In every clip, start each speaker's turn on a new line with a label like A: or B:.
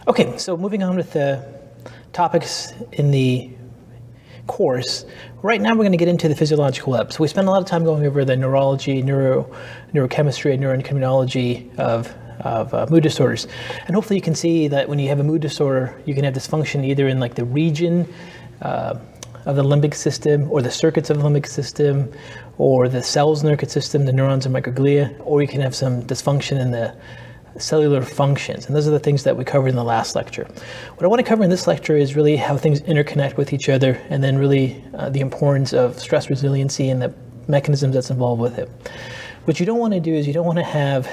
A: Okay, so moving on with the topics in the course. Right now we're going to get into the physiological web. So we spend a lot of time going over the neurology, neurochemistry, and neuroendocrinology of mood disorders. And hopefully you can see that when you have a mood disorder, you can have dysfunction either in like the region of the limbic system, or the circuits of the limbic system, or the cells in the circuit system, the neurons and microglia, or you can have some dysfunction in the cellular functions. And those are the things that we covered in the last lecture. What I want to cover in this lecture is really how things interconnect with each other, and then really the importance of stress resiliency and the mechanisms that's involved with it. What you don't want to do is you don't want to have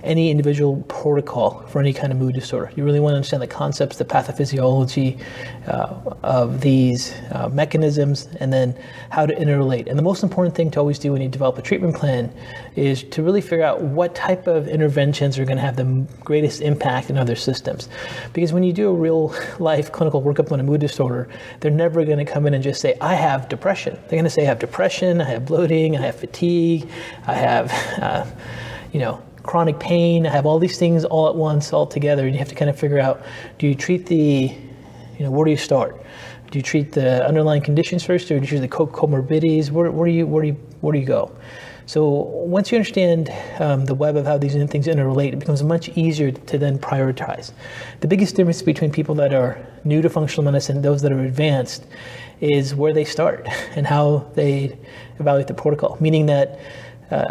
A: any individual protocol for any kind of mood disorder. You really want to understand the concepts, the pathophysiology of these mechanisms, and then how to interrelate. And the most important thing to always do when you develop a treatment plan is to really figure out what type of interventions are going to have the greatest impact in other systems. Because when you do a real life clinical workup on a mood disorder, they're never going to come in and just say, I have depression. They're going to say, I have depression, I have bloating, I have fatigue, I have chronic pain, I have all these things all at once, all together, and you have to kind of figure out, do you treat where do you start? Do you treat the underlying conditions first, or do you treat the comorbidities? Where do you go? So once you understand the web of how these things interrelate, it becomes much easier to then prioritize. The biggest difference between people that are new to functional medicine and those that are advanced is where they start and how they evaluate the protocol, meaning that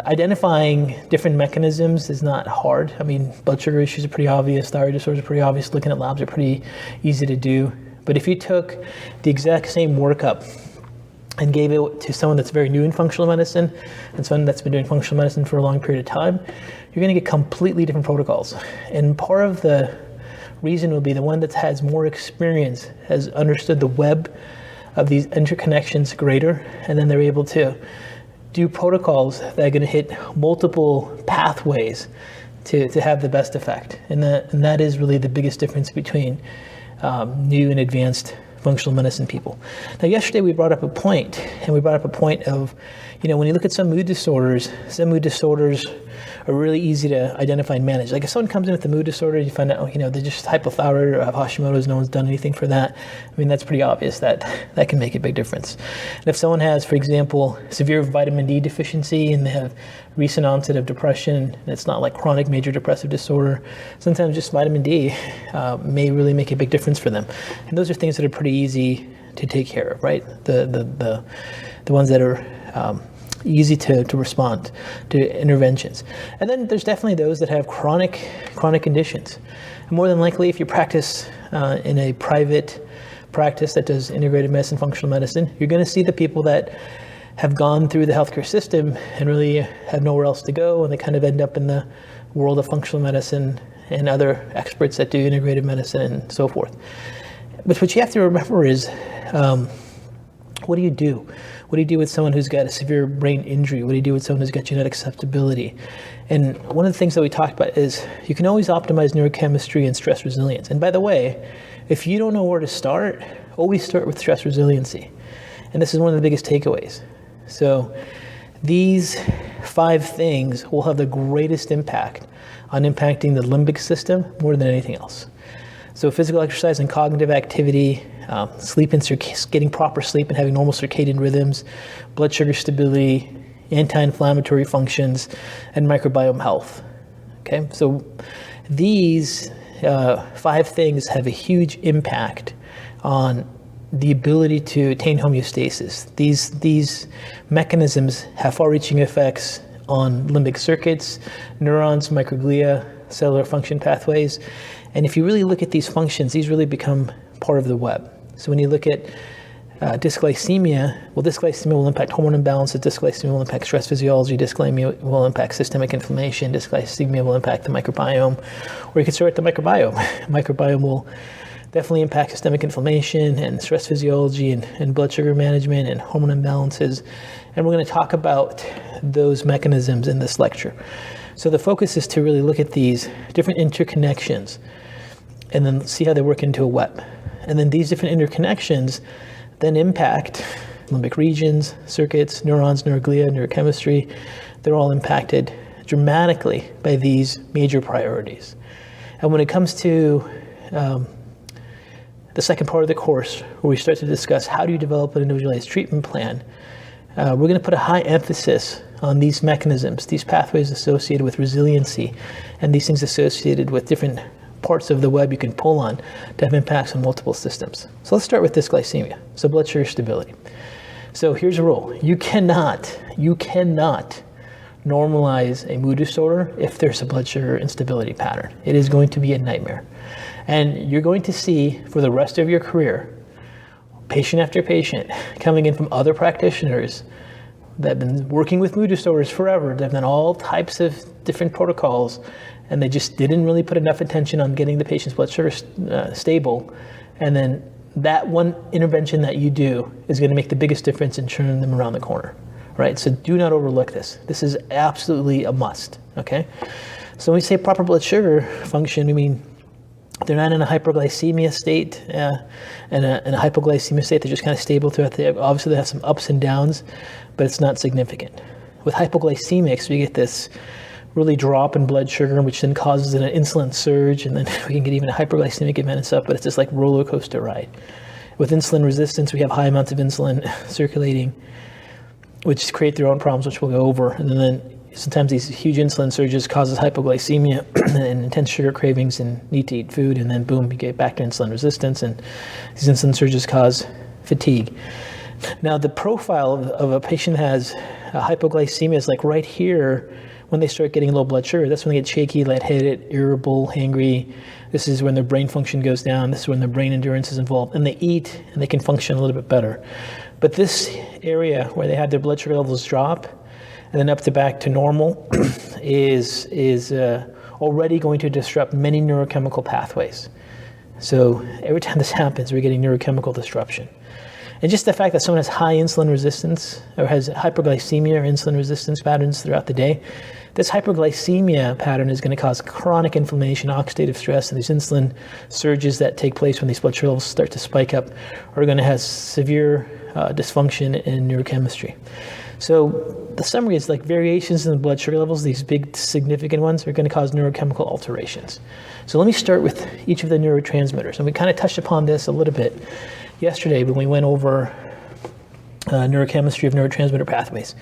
A: identifying different mechanisms is not hard. I mean, blood sugar issues are pretty obvious, thyroid disorders are pretty obvious, looking at labs are pretty easy to do. But if you took the exact same workup and gave it to someone that's very new in functional medicine and someone that's been doing functional medicine for a long period of time, you're going to get completely different protocols. And part of the reason will be the one that has more experience has understood the web of these interconnections greater, and then they're able to do protocols that are going to hit multiple pathways to have the best effect. And that is really the biggest difference between new and advanced functional medicine people. Now, yesterday we brought up a point of, when you look at some mood disorders are really easy to identify and manage. Like if someone comes in with a mood disorder, you find out, they're just hypothyroid or have Hashimoto's, no one's done anything for that. I mean, that's pretty obvious that can make a big difference. And if someone has, for example, severe vitamin D deficiency and they have recent onset of depression, and it's not like chronic major depressive disorder, sometimes just vitamin D may really make a big difference for them. And those are things that are pretty easy to take care of, right? The ones that are easy to respond to interventions. And then there's definitely those that have chronic conditions. And more than likely, if you practice in a private practice that does integrated medicine, functional medicine, you're going to see the people that have gone through the healthcare system and really have nowhere else to go, and they kind of end up in the world of functional medicine and other experts that do integrated medicine and so forth. But what you have to remember is, what do you do? What do you do with someone who's got a severe brain injury? What do you do with someone who's got genetic susceptibility? And one of the things that we talked about is you can always optimize neurochemistry and stress resilience. And by the way, if you don't know where to start, always start with stress resiliency. And this is one of the biggest takeaways. So these 5 things will have the greatest impact on impacting the limbic system more than anything else. So physical exercise and cognitive activity, sleep and getting proper sleep and having normal circadian rhythms, blood sugar stability, anti-inflammatory functions, and microbiome health. Okay, so these 5 things have a huge impact on the ability to attain homeostasis. These mechanisms have far-reaching effects on limbic circuits, neurons, microglia, cellular function pathways. And if you really look at these functions, these really become part of the web. So when you look at dysglycemia, dysglycemia will impact hormone imbalances, dysglycemia will impact stress physiology, dysglycemia will impact systemic inflammation, dysglycemia will impact the microbiome, or you can start at the microbiome. Microbiome will definitely impact systemic inflammation and stress physiology and blood sugar management and hormone imbalances. And we're going to talk about those mechanisms in this lecture. So the focus is to really look at these different interconnections and then see how they work into a web. And then these different interconnections then impact limbic regions, circuits, neurons, neuroglia, neurochemistry. They're all impacted dramatically by these major priorities. And when it comes to the second part of the course, where we start to discuss how do you develop an individualized treatment plan, we're going to put a high emphasis on these mechanisms, these pathways associated with resiliency, and these things associated with different parts of the web you can pull on to have impacts on multiple systems. So let's start with dysglycemia, so blood sugar stability. So here's a rule. You cannot normalize a mood disorder if there's a blood sugar instability pattern. It is going to be a nightmare. And you're going to see for the rest of your career, patient after patient coming in from other practitioners that have been working with mood disorders forever. They've done all types of different protocols, and they just didn't really put enough attention on getting the patient's blood sugar stable. And then that one intervention that you do is going to make the biggest difference in turning them around the corner, right? So do not overlook this. This is absolutely a must, okay? So when we say proper blood sugar function, we mean they're not in a hyperglycemia state and a hypoglycemia state. They're just kind of stable throughout the day. Obviously, they have some ups and downs, but it's not significant. With hypoglycemics, we get this really drop in blood sugar, which then causes an insulin surge, and then we can get even a hyperglycemic event and stuff, but it's just like roller coaster ride. With insulin resistance, we have high amounts of insulin circulating, which create their own problems, which we'll go over. And then sometimes these huge insulin surges causes hypoglycemia and intense sugar cravings and need to eat food, and then boom, you get back to insulin resistance, and these insulin surges cause fatigue. Now, the profile of a patient that has hypoglycemia is like right here when they start getting low blood sugar. That's when they get shaky, lightheaded, irritable, hangry. This is when their brain function goes down. This is when their brain endurance is involved. And they eat, and they can function a little bit better. But this area where they have their blood sugar levels drop, and then up to back to normal, is already going to disrupt many neurochemical pathways. So every time this happens, we're getting neurochemical disruption. And just the fact that someone has high insulin resistance or has hyperglycemia or insulin resistance patterns throughout the day, this hyperglycemia pattern is going to cause chronic inflammation, oxidative stress, and these insulin surges that take place when these blood sugar levels start to spike up are going to have severe dysfunction in neurochemistry. So the summary is like variations in the blood sugar levels, these big significant ones, are going to cause neurochemical alterations. So let me start with each of the neurotransmitters. And we kind of touched upon this a little bit yesterday when we went over neurochemistry of neurotransmitter pathways.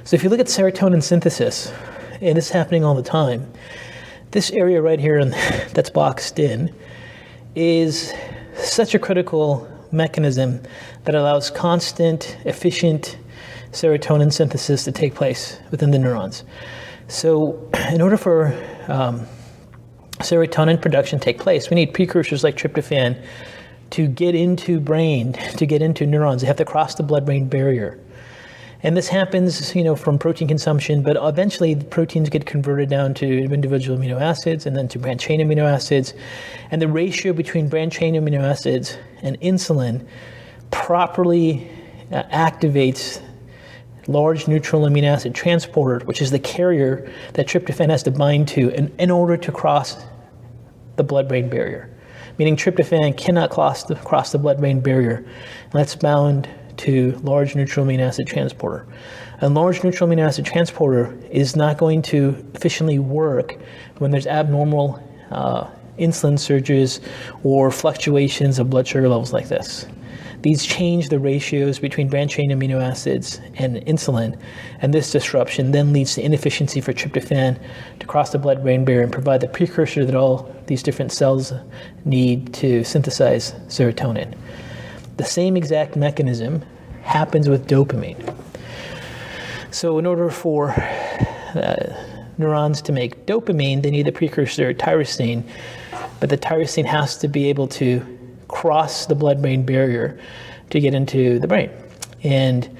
A: So if you look at serotonin synthesis, and it's happening all the time, this area right here that's boxed in is such a critical mechanism that allows constant, efficient serotonin synthesis to take place within the neurons. So in order for serotonin production to take place, we need precursors like tryptophan to get into brain, to get into neurons. They have to cross the blood-brain barrier. And this happens, from protein consumption, but eventually the proteins get converted down to individual amino acids and then to branched-chain amino acids. And the ratio between branched-chain amino acids and insulin properly activates large neutral amino acid transporter, which is the carrier that tryptophan has to bind to in order to cross the blood-brain barrier. Meaning tryptophan cannot cross the blood-brain barrier. And that's bound to large neutral amino acid transporter. And large neutral amino acid transporter is not going to efficiently work when there's abnormal insulin surges or fluctuations of blood sugar levels like this. These change the ratios between branched-chain amino acids and insulin, and this disruption then leads to inefficiency for tryptophan to cross the blood-brain barrier and provide the precursor that all these different cells need to synthesize serotonin. The same exact mechanism happens with dopamine. So in order for neurons to make dopamine, they need the precursor tyrosine, but the tyrosine has to be able to cross the blood-brain barrier to get into the brain. And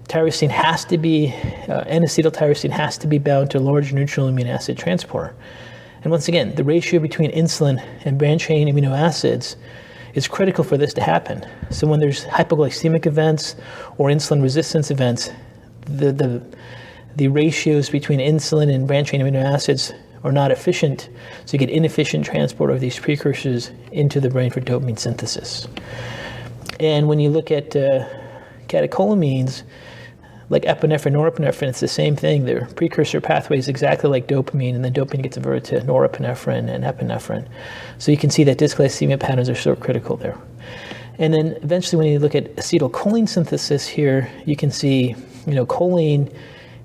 A: tyrosine has to be, N-acetyltyrosine has to be bound to large neutral amino acid transporter. And once again, the ratio between insulin and branched-chain amino acids is critical for this to happen. So when there's hypoglycemic events or insulin resistance events, the ratios between insulin and branched-chain amino acids are not efficient, so you get inefficient transport of these precursors into the brain for dopamine synthesis. And when you look at catecholamines, like epinephrine, norepinephrine, it's the same thing. They're precursor pathways exactly like dopamine, and then dopamine gets converted to norepinephrine and epinephrine. So you can see that dysglycemia patterns are so critical there. And then eventually when you look at acetylcholine synthesis here, you can see, choline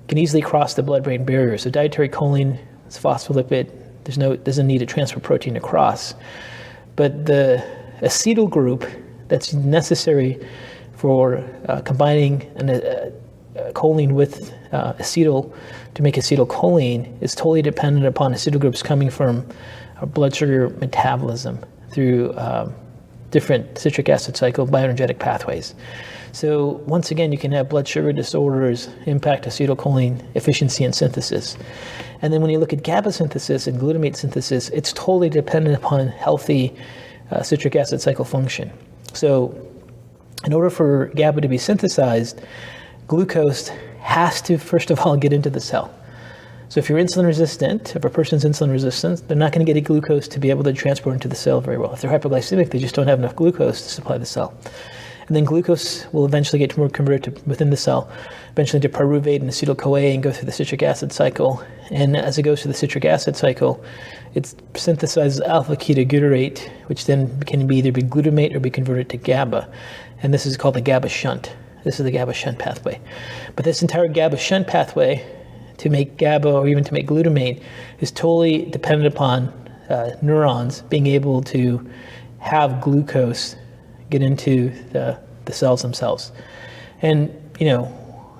A: can easily cross the blood-brain barrier. So dietary choline is a phospholipid. Doesn't need a transfer protein to cross. But the acetyl group that's necessary for combining choline with acetyl to make acetylcholine is totally dependent upon acetyl groups coming from blood sugar metabolism through different citric acid cycle bioenergetic pathways. So once again, you can have blood sugar disorders impact acetylcholine efficiency and synthesis. And then when you look at GABA synthesis and glutamate synthesis, it's totally dependent upon healthy citric acid cycle function. So in order for GABA to be synthesized, glucose has to, first of all, get into the cell. So if you're insulin resistant, if a person's insulin resistant, they're not going to get glucose to be able to transport into the cell very well. If they're hypoglycemic, they just don't have enough glucose to supply the cell. And then glucose will eventually get more converted within the cell, eventually to pyruvate and acetyl-CoA and go through the citric acid cycle. And as it goes through the citric acid cycle, it synthesizes alpha-ketoglutarate, which then can either be glutamate or be converted to GABA. And this is called the GABA shunt. This is the GABA shunt pathway. But this entire GABA shunt pathway to make GABA or even to make glutamate is totally dependent upon neurons being able to have glucose get into the cells themselves. And,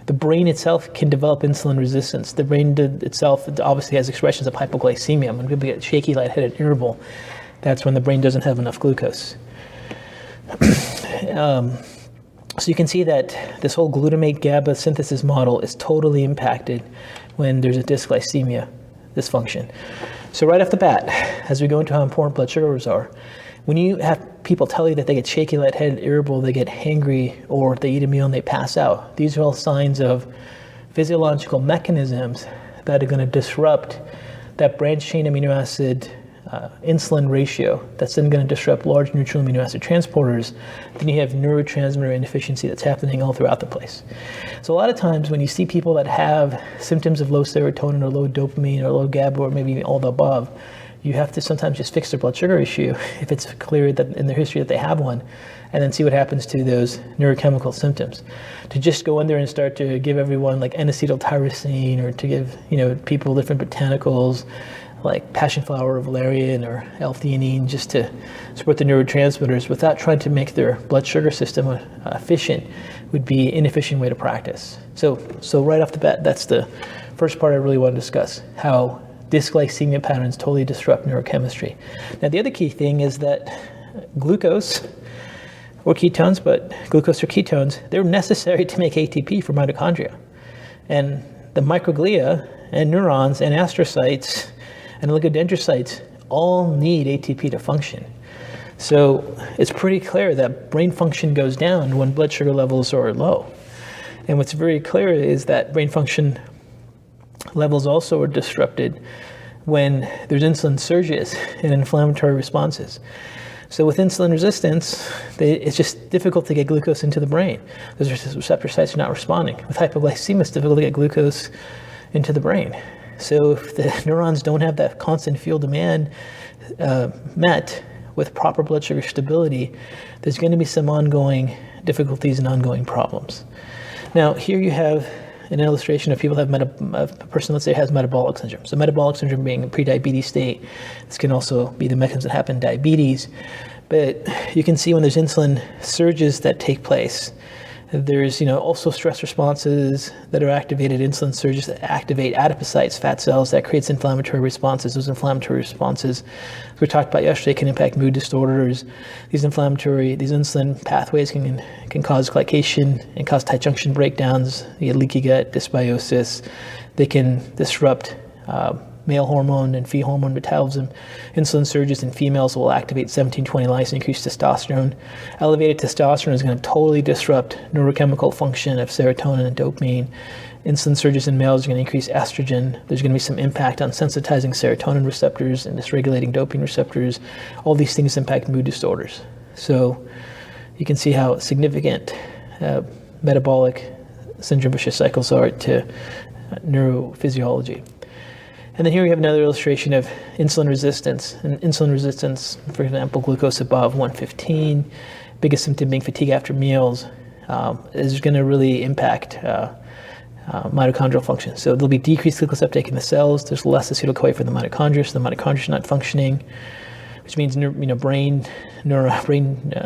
A: the brain itself can develop insulin resistance. The brain itself obviously has expressions of hypoglycemia. When people get shaky, lightheaded, irritable, that's when the brain doesn't have enough glucose. So you can see that this whole glutamate GABA synthesis model is totally impacted when there's a dysglycemia dysfunction. So right off the bat, as we go into how important blood sugars are, when you have people tell you that they get shaky, lightheaded, irritable, they get hangry, or they eat a meal and they pass out, these are all signs of physiological mechanisms that are going to disrupt that branched chain amino acid insulin ratio that's then going to disrupt large neutral amino acid transporters. Then you have neurotransmitter inefficiency that's happening all throughout the place. So a lot of times when you see people that have symptoms of low serotonin or low dopamine or low GABA or maybe all the above, you have to sometimes just fix their blood sugar issue if it's clear that in their history that they have one, and then see what happens to those neurochemical symptoms. To just go in there and start to give everyone like N-acetyltyrosine, or to give people different botanicals like passion flower or valerian or L-theanine just to support the neurotransmitters without trying to make their blood sugar system efficient would be an inefficient way to practice. So right off the bat, that's the first part I really want to discuss, how dysglycemia patterns totally disrupt neurochemistry. Now the other key thing is that glucose or ketones, but glucose or ketones, they're necessary to make ATP for mitochondria. And the microglia and neurons and astrocytes and oligodendrocytes all need ATP to function. So it's pretty clear that brain function goes down when blood sugar levels are low. And what's very clear is that brain function levels also are disrupted when there's insulin surges and inflammatory responses. So with insulin resistance, it's just difficult to get glucose into the brain. Those receptor sites are not responding. With hypoglycemia, it's difficult to get glucose into the brain. So if the neurons don't have that constant fuel demand met with proper blood sugar stability, there's going to be some ongoing difficulties and ongoing problems. Now here you have an illustration of people have a person, let's say, has metabolic syndrome. So metabolic syndrome being a pre-diabetes state. This can also be the mechanisms that happen in diabetes. But you can see when there's insulin surges that take place, there's also stress responses that are activated, insulin surges that activate adipocytes, fat cells, that creates inflammatory responses. Those inflammatory responses, as we talked about yesterday, can impact mood disorders. These insulin pathways can cause glycation and cause tight junction breakdowns. You get leaky gut, dysbiosis. They can disrupt male hormone and Phe hormone metabolism. Insulin surges in females will activate 1720 lyase and increase testosterone. Elevated testosterone is going to totally disrupt neurochemical function of serotonin and dopamine. Insulin surges in males are going to increase estrogen. There's going to be some impact on sensitizing serotonin receptors and dysregulating dopamine receptors. All these things impact mood disorders. So you can see how significant metabolic syndrome vicious cycles are to neurophysiology. And then here we have another illustration of insulin resistance. And insulin resistance, for example, glucose above 115, biggest symptom being fatigue after meals, is going to really impact mitochondrial function. So there'll be decreased glucose uptake in the cells. There's less acetyl-CoA for the mitochondria, so the mitochondria is not functioning, which means brain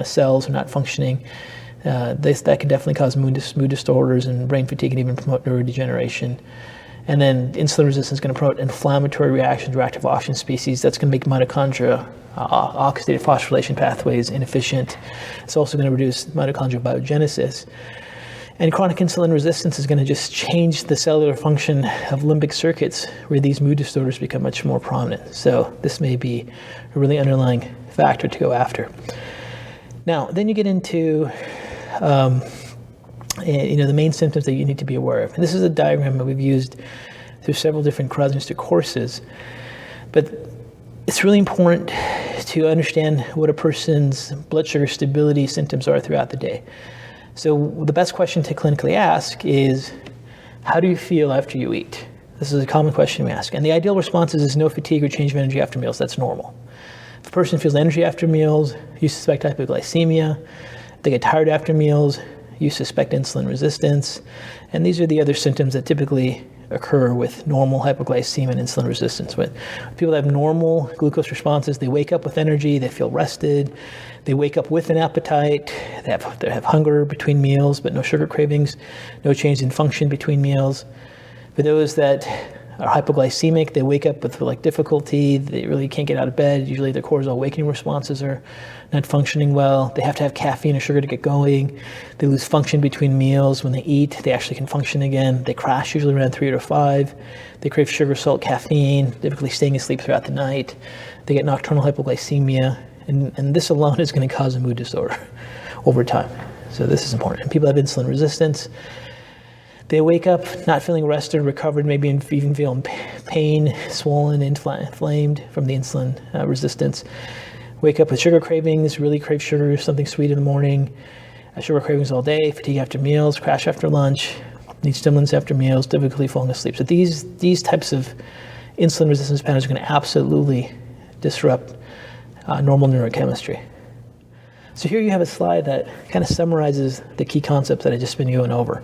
A: cells are not functioning. That can definitely cause mood disorders and brain fatigue, and even promote neurodegeneration. And then insulin resistance is going to promote inflammatory reactions, reactive oxygen species. That's going to make mitochondria oxidative phosphorylation pathways inefficient. It's also going to reduce mitochondrial biogenesis. And chronic insulin resistance is going to just change the cellular function of limbic circuits, where these mood disorders become much more prominent. So this may be a really underlying factor to go after. Now, then you get into the main symptoms that you need to be aware of. And this is a diagram that we've used through several different Krasner courses. But it's really important to understand what a person's blood sugar stability symptoms are throughout the day. So the best question to clinically ask is, how do you feel after you eat? This is a common question we ask. And the ideal response is no fatigue or change of energy after meals. That's normal. If a person feels energy after meals, you suspect hypoglycemia. If they get tired after meals, you suspect insulin resistance. And these are the other symptoms that typically occur with normal hypoglycemia and insulin resistance. When people have normal glucose responses, they wake up with energy, they feel rested, they wake up with an appetite, they have hunger between meals, but no sugar cravings, no change in function between meals. For those that are hypoglycemic, they wake up with difficulty, they really can't get out of bed, usually their cortisol awakening responses are not functioning well, they have to have caffeine or sugar to get going, they lose function between meals. When they eat, they actually can function again, they crash usually around 3 or 5, they crave sugar, salt, caffeine, typically staying asleep throughout the night, they get nocturnal hypoglycemia, and this alone is going to cause a mood disorder over time. So this is important. And people have insulin resistance. They wake up not feeling rested, recovered, maybe even feeling pain, swollen, inflamed from the insulin resistance. Wake up with sugar cravings, really crave sugar, something sweet in the morning, sugar cravings all day, fatigue after meals, crash after lunch, need stimulants after meals, difficulty falling asleep. So these types of insulin resistance patterns are going to absolutely disrupt normal neurochemistry. So here you have a slide that kind of summarizes the key concepts that I've just been going over.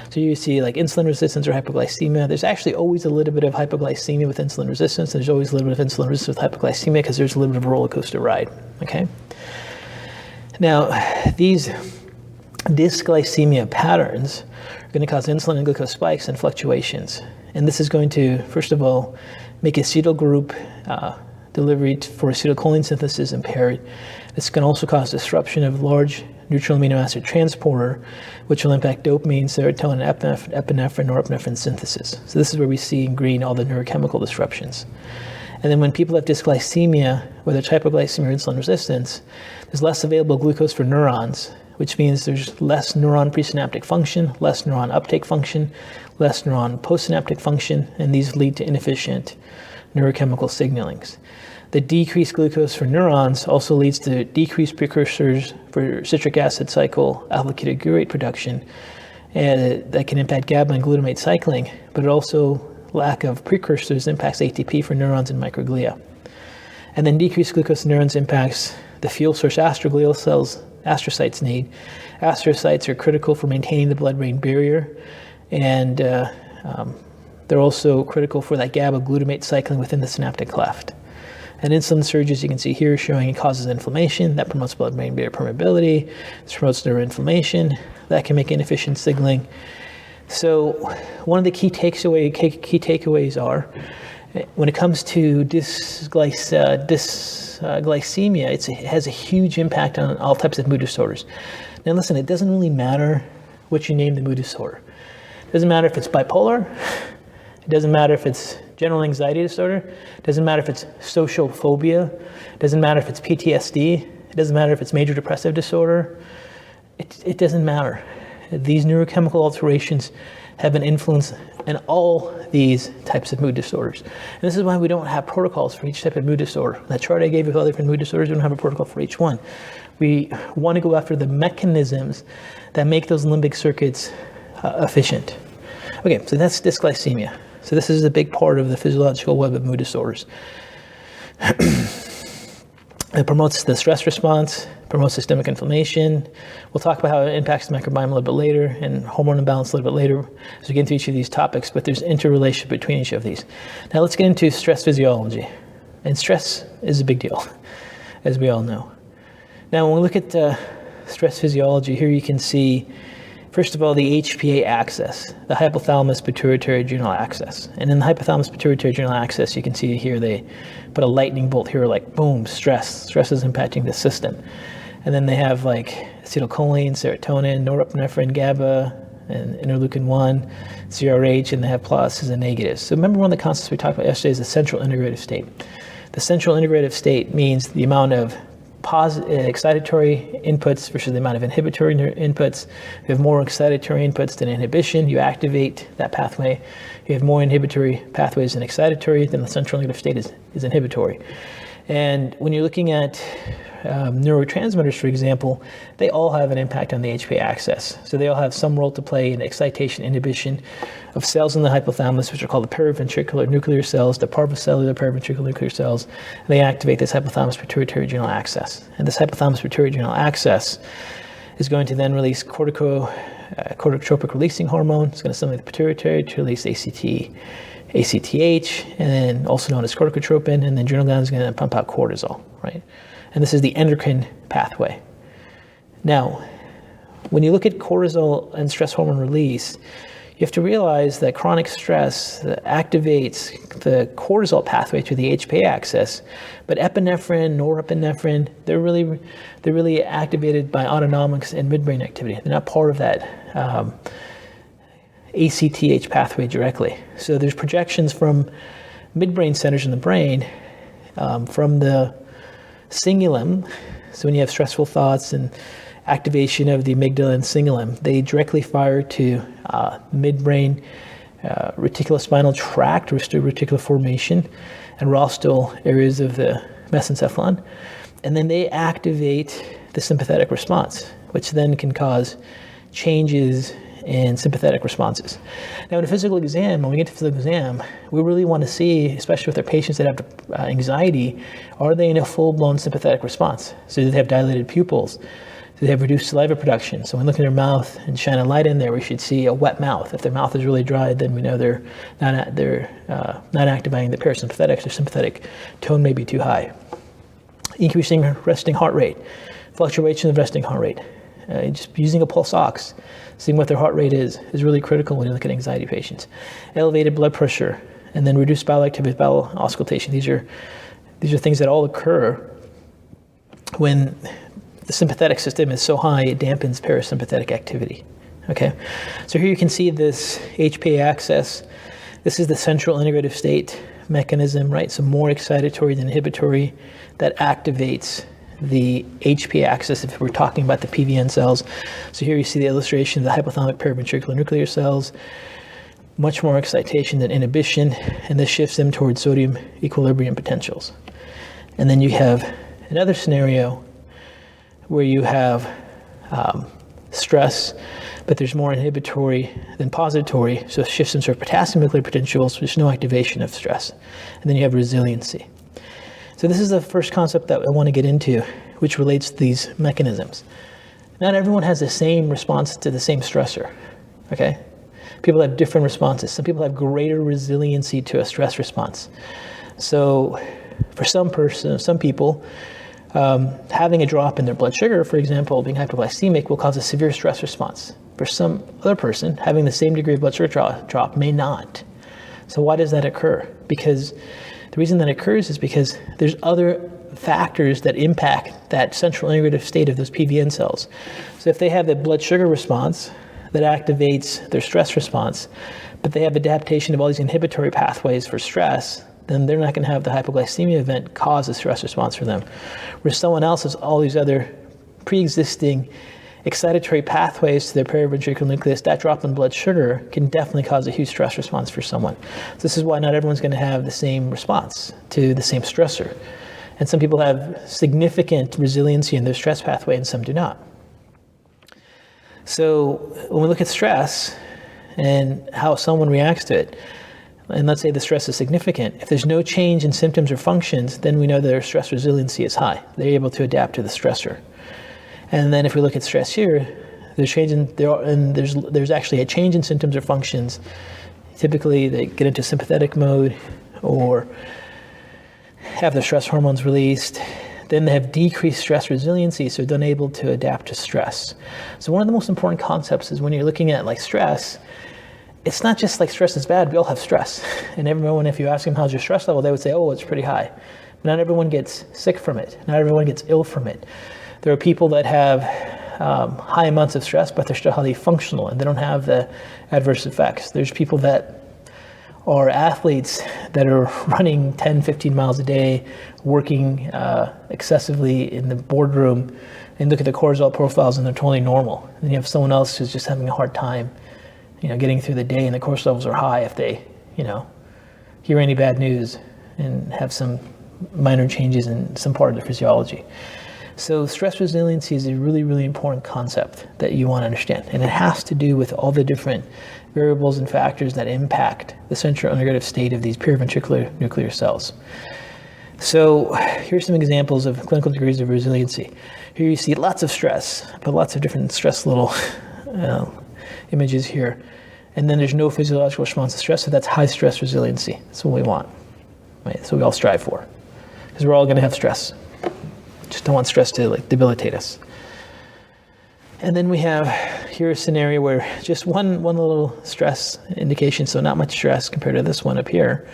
A: So you see insulin resistance or hypoglycemia. There's actually always a little bit of hypoglycemia with insulin resistance. There's always a little bit of insulin resistance with hypoglycemia because there's a little bit of a roller coaster ride, okay? Now, these dysglycemia patterns are going to cause insulin and glucose spikes and fluctuations. And this is going to, first of all, make acetyl group delivery for acetylcholine synthesis impaired. This can also cause disruption of large neutral amino acid transporter, which will impact dopamine, serotonin, epinephrine, norepinephrine synthesis. So this is where we see in green all the neurochemical disruptions. And then when people have dysglycemia, whether it's hypoglycemia or insulin resistance, there's less available glucose for neurons, which means there's less neuron presynaptic function, less neuron uptake function, less neuron postsynaptic function, and these lead to inefficient neurochemical signalings. The decreased glucose for neurons also leads to decreased precursors for citric acid cycle alpha-ketoglutarate production, and that can impact GABA and glutamate cycling, but it also, lack of precursors impacts ATP for neurons and microglia. And then decreased glucose in neurons impacts the fuel source astroglial cells astrocytes need. Astrocytes are critical for maintaining the blood-brain barrier, and they're also critical for that GABA glutamate cycling within the synaptic cleft. And insulin surges, you can see here, showing it causes inflammation. That promotes blood-brain barrier permeability. This promotes neuroinflammation. That can make inefficient signaling. So one of the key takeaways are, when it comes to dysglycemia, it has a huge impact on all types of mood disorders. Now listen, it doesn't really matter what you name the mood disorder. It doesn't matter if it's bipolar. It doesn't matter if it's general anxiety disorder. It doesn't matter if it's social phobia. It doesn't matter if it's PTSD. It doesn't matter if it's major depressive disorder. It doesn't matter. These neurochemical alterations have an influence in all these types of mood disorders. And this is why we don't have protocols for each type of mood disorder. That chart I gave you with all the different mood disorders, we don't have a protocol for each one. We want to go after the mechanisms that make those limbic circuits efficient. Okay, so that's dysglycemia. So this is a big part of the physiological web of mood disorders. It promotes the stress response, promotes systemic inflammation. We'll talk about how it impacts the microbiome a little bit later and hormone imbalance a little bit later as we get into each of these topics, but there's interrelation between each of these. Now let's get into stress physiology. And stress is a big deal, as we all know. Now when we look at stress physiology, here you can see, first of all, the HPA axis, the hypothalamus pituitary adrenal axis. And in the hypothalamus pituitary adrenal axis, you can see here they put a lightning bolt here, like boom, stress. Stress is impacting the system. And then they have like acetylcholine, serotonin, norepinephrine, GABA, and interleukin-1, CRH, and they have pluses and negatives. So remember one of the concepts we talked about yesterday is the central integrative state. The central integrative state means the amount of excitatory inputs versus the amount of inhibitory inputs. You have more excitatory inputs than inhibition, you activate that pathway. You have more inhibitory pathways than excitatory, then the central integrative state is inhibitory. And when you're looking at neurotransmitters, for example, they all have an impact on the HPA axis. So they all have some role to play in excitation, inhibition of cells in the hypothalamus, which are called the periventricular nuclear cells, the parvocellular periventricular nuclear cells, and they activate this hypothalamus pituitary adrenal axis. And this hypothalamus pituitary adrenal axis is going to then release corticotropic releasing hormone. It's going to stimulate the pituitary to release ACTH, and then also known as corticotropin, and the adrenal gland is going to pump out cortisol, right? And this is the endocrine pathway. Now, when you look at cortisol and stress hormone release, you have to realize that chronic stress activates the cortisol pathway to the HPA axis, but epinephrine, norepinephrine, they're really activated by autonomics and midbrain activity. They're not part of that ACTH pathway directly. So there's projections from midbrain centers in the brain, from the cingulum. So when you have stressful thoughts and activation of the amygdala and cingulum, they directly fire to midbrain reticulospinal tract, reticular formation, and rostral areas of the mesencephalon. And then they activate the sympathetic response, which then can cause changes in sympathetic responses. Now in a physical exam, when we get to physical exam, we really want to see, especially with our patients that have anxiety, are they in a full-blown sympathetic response? So do they have dilated pupils? Do they have reduced saliva production? So when we look in their mouth and shine a light in there, we should see a wet mouth. If their mouth is really dry, then we know they're not activating the parasympathetics. Their sympathetic tone may be too high. Increasing resting heart rate, fluctuation of resting heart rate. Just using a pulse ox, seeing what their heart rate is really critical when you look at anxiety patients. Elevated blood pressure, and then reduced bowel activity, bowel auscultation. These are things that all occur when the sympathetic system is so high it dampens parasympathetic activity. Okay, so here you can see this HPA axis. This is the central integrative state mechanism, right? So more excitatory than inhibitory that activates the HPA axis if we're talking about the PVN cells. So here you see the illustration of the hypothalamic periventricular nuclear cells, much more excitation than inhibition, and this shifts them towards sodium equilibrium potentials. And then you have another scenario where you have stress, but there's more inhibitory than pository, so it shifts them sort of potassium nuclear potentials, there's no activation of stress. And then you have resiliency. So this is the first concept that I want to get into, which relates to these mechanisms. Not everyone has the same response to the same stressor, okay? People have different responses. Some people have greater resiliency to a stress response. So for some people, having a drop in their blood sugar, for example, being hypoglycemic, will cause a severe stress response. For some other person, having the same degree of blood sugar drop may not. So why does that occur? Because the reason that occurs is because there's other factors that impact that central integrative state of those PVN cells. So if they have a blood sugar response that activates their stress response, but they have adaptation of all these inhibitory pathways for stress, then they're not going to have the hypoglycemia event cause a stress response for them. Where someone else has all these other pre-existing excitatory pathways to their periventricular nucleus, that drop in blood sugar can definitely cause a huge stress response for someone. So this is why not everyone's going to have the same response to the same stressor. And some people have significant resiliency in their stress pathway and some do not. So when we look at stress, and how someone reacts to it. And let's say the stress is significant. If there's no change in symptoms or functions, then we know that their stress resiliency is high. They're able to adapt to the stressor. And then if we look at stress here, there's actually a change in symptoms or functions. Typically, they get into sympathetic mode or have their stress hormones released. Then they have decreased stress resiliency, so they're unable to adapt to stress. So one of the most important concepts is when you're looking at like stress, it's not just like stress is bad, we all have stress. And everyone, if you ask them how's your stress level, they would say, oh, it's pretty high. But not everyone gets sick from it. Not everyone gets ill from it. There are people that have high amounts of stress, but they're still highly functional and they don't have the adverse effects. There's people that are athletes that are running 10, 15 miles a day, working excessively in the boardroom, and look at the cortisol profiles and they're totally normal. And you have someone else who's just having a hard time, getting through the day, and the cortisol levels are high if they, hear any bad news and have some minor changes in some part of their physiology. So stress resiliency is a really, really important concept that you want to understand. And it has to do with all the different variables and factors that impact the central integrative state of these periventricular nuclear cells. So here's some examples of clinical degrees of resiliency. Here you see lots of stress, but lots of different stress little images here. And then there's no physiological response to stress, so that's high stress resiliency. That's what we want, right? That's what we all strive for, because we're all going to have stress. Just don't want stress to debilitate us. And then we have here a scenario where just one little stress indication, so not much stress compared to this one up here.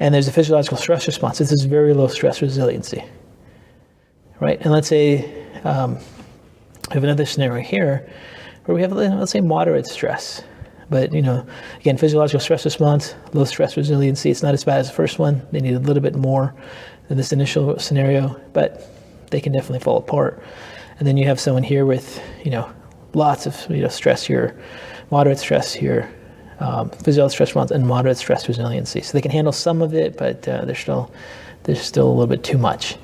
A: And there's a physiological stress response. This is very low stress resiliency, right? And let's say we have another scenario here where we have, let's say, moderate stress. But, again, physiological stress response, low stress resiliency. It's not as bad as the first one. They need a little bit more than this initial scenario, but they can definitely fall apart. And then you have someone here with, lots of, stress here, moderate stress here, physiological stress response, and moderate stress resiliency. So they can handle some of it, but there's still a little bit too much.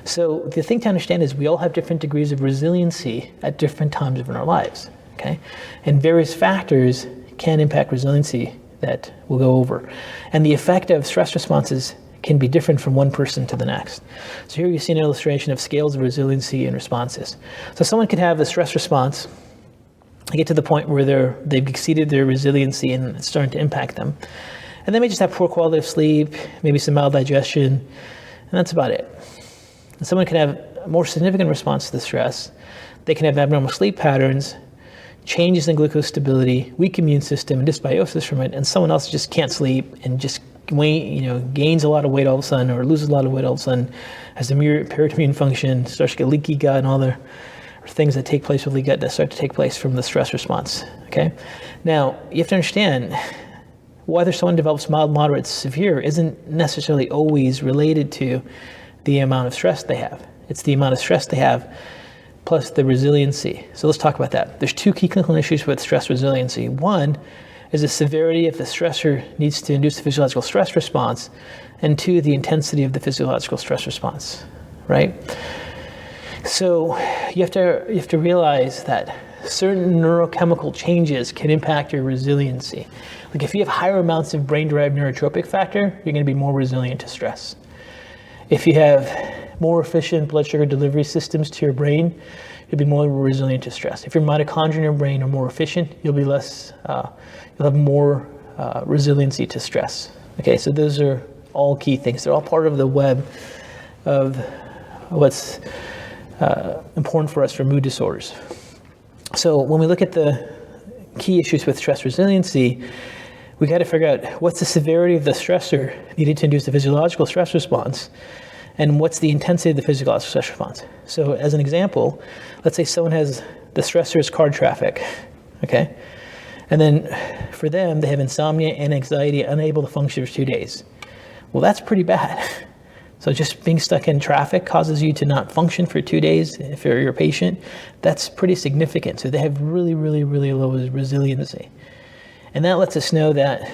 A: So the thing to understand is we all have different degrees of resiliency at different times in our lives, okay? And various factors can impact resiliency that we'll go over. And the effect of stress responses can be different from one person to the next. So here you see an illustration of scales of resiliency and responses. So someone could have a stress response, get to the point where they've exceeded their resiliency and it's starting to impact them. And they may just have poor quality of sleep, maybe some maldigestion, and that's about it. And someone can have a more significant response to the stress. They can have abnormal sleep patterns, changes in glucose stability, weak immune system, and dysbiosis from it, and someone else just can't sleep and just gains a lot of weight all of a sudden, or loses a lot of weight all of a sudden, has a periimmune function, starts to get leaky gut, and all the things that take place with leaky gut that start to take place from the stress response, okay? Now, you have to understand, whether someone develops mild, moderate, severe isn't necessarily always related to the amount of stress they have. It's the amount of stress they have plus the resiliency. So let's talk about that. There's two key clinical issues with stress resiliency. One is the severity if the stressor needs to induce a physiological stress response, and two, the intensity of the physiological stress response, right? So you have to realize that certain neurochemical changes can impact your resiliency. Like if you have higher amounts of brain-derived neurotrophic factor, you're going to be more resilient to stress. If you have more efficient blood sugar delivery systems to your brain, you'll be more resilient to stress. If your mitochondria in your brain are more efficient, you'll be less, you'll have more resiliency to stress. Okay, so those are all key things. They're all part of the web of what's important for us for mood disorders. So when we look at the key issues with stress resiliency, we got to figure out what's the severity of the stressor needed to induce the physiological stress response, and what's the intensity of the physiological stress response. So as an example, let's say someone has, the stressor is car traffic, okay? And then for them, they have insomnia and anxiety, unable to function for 2 days. Well, that's pretty bad. So just being stuck in traffic causes you to not function for 2 days. If you're a patient, that's pretty significant. So they have really, really, really low resiliency. And that lets us know that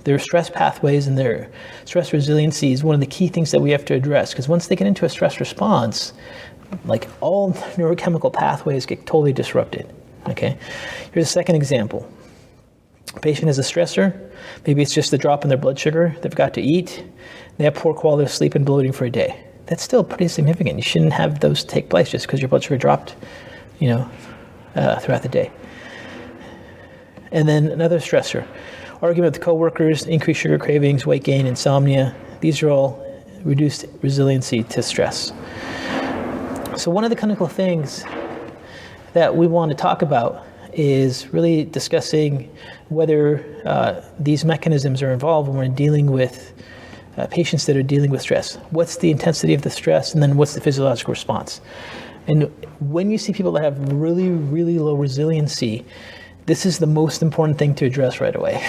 A: their stress pathways and their stress resiliency is one of the key things that we have to address, because once they get into a stress response, like all neurochemical pathways get totally disrupted, okay? Here's a second example. Patient has a stressor. Maybe it's just a drop in their blood sugar. They've got to eat. They have poor quality of sleep and bloating for a day. That's still pretty significant. You shouldn't have those take place just because your blood sugar dropped, throughout the day. And then another stressor. Argument with coworkers, increased sugar cravings, weight gain, insomnia. These are all reduced resiliency to stress. So one of the clinical things that we want to talk about is really discussing whether these mechanisms are involved when we're dealing with patients that are dealing with stress. What's the intensity of the stress, and then what's the physiological response? And when you see people that have really, really low resiliency, this is the most important thing to address right away.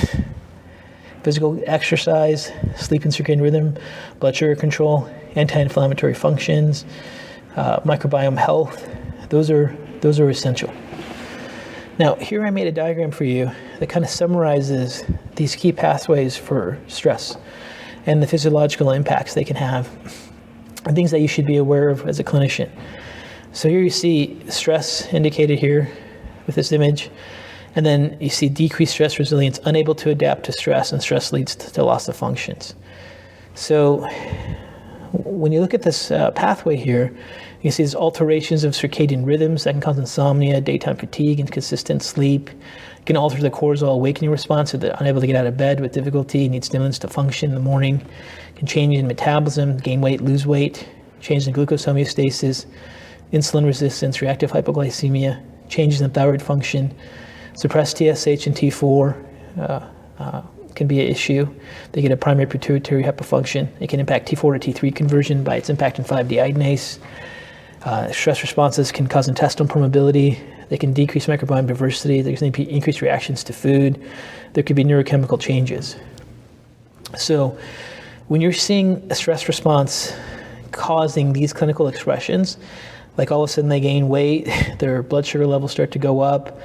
A: Physical exercise, sleep and circadian rhythm, blood sugar control, anti-inflammatory functions, microbiome health, those are essential. Now, here I made a diagram for you that kind of summarizes these key pathways for stress and the physiological impacts they can have, and things that you should be aware of as a clinician. So here you see stress indicated here with this image, and then you see decreased stress resilience, unable to adapt to stress, and stress leads to loss of functions. So when you look at this pathway here, you see there's alterations of circadian rhythms that can cause insomnia, daytime fatigue, inconsistent sleep. It can alter the cortisol awakening response, so they're unable to get out of bed with difficulty, need stimulants to function in the morning. It can change in metabolism, gain weight, lose weight, change in glucose homeostasis, insulin resistance, reactive hypoglycemia, changes in thyroid function, suppressed TSH and T4 can be an issue. They get a primary pituitary hypofunction. It can impact T4 to T3 conversion by its impact in 5-deiodinase. Stress responses can cause intestinal permeability. They can decrease microbiome diversity. There's going to be increased reactions to food. There could be neurochemical changes. So when you're seeing a stress response causing these clinical expressions, like all of a sudden they gain weight, their blood sugar levels start to go up,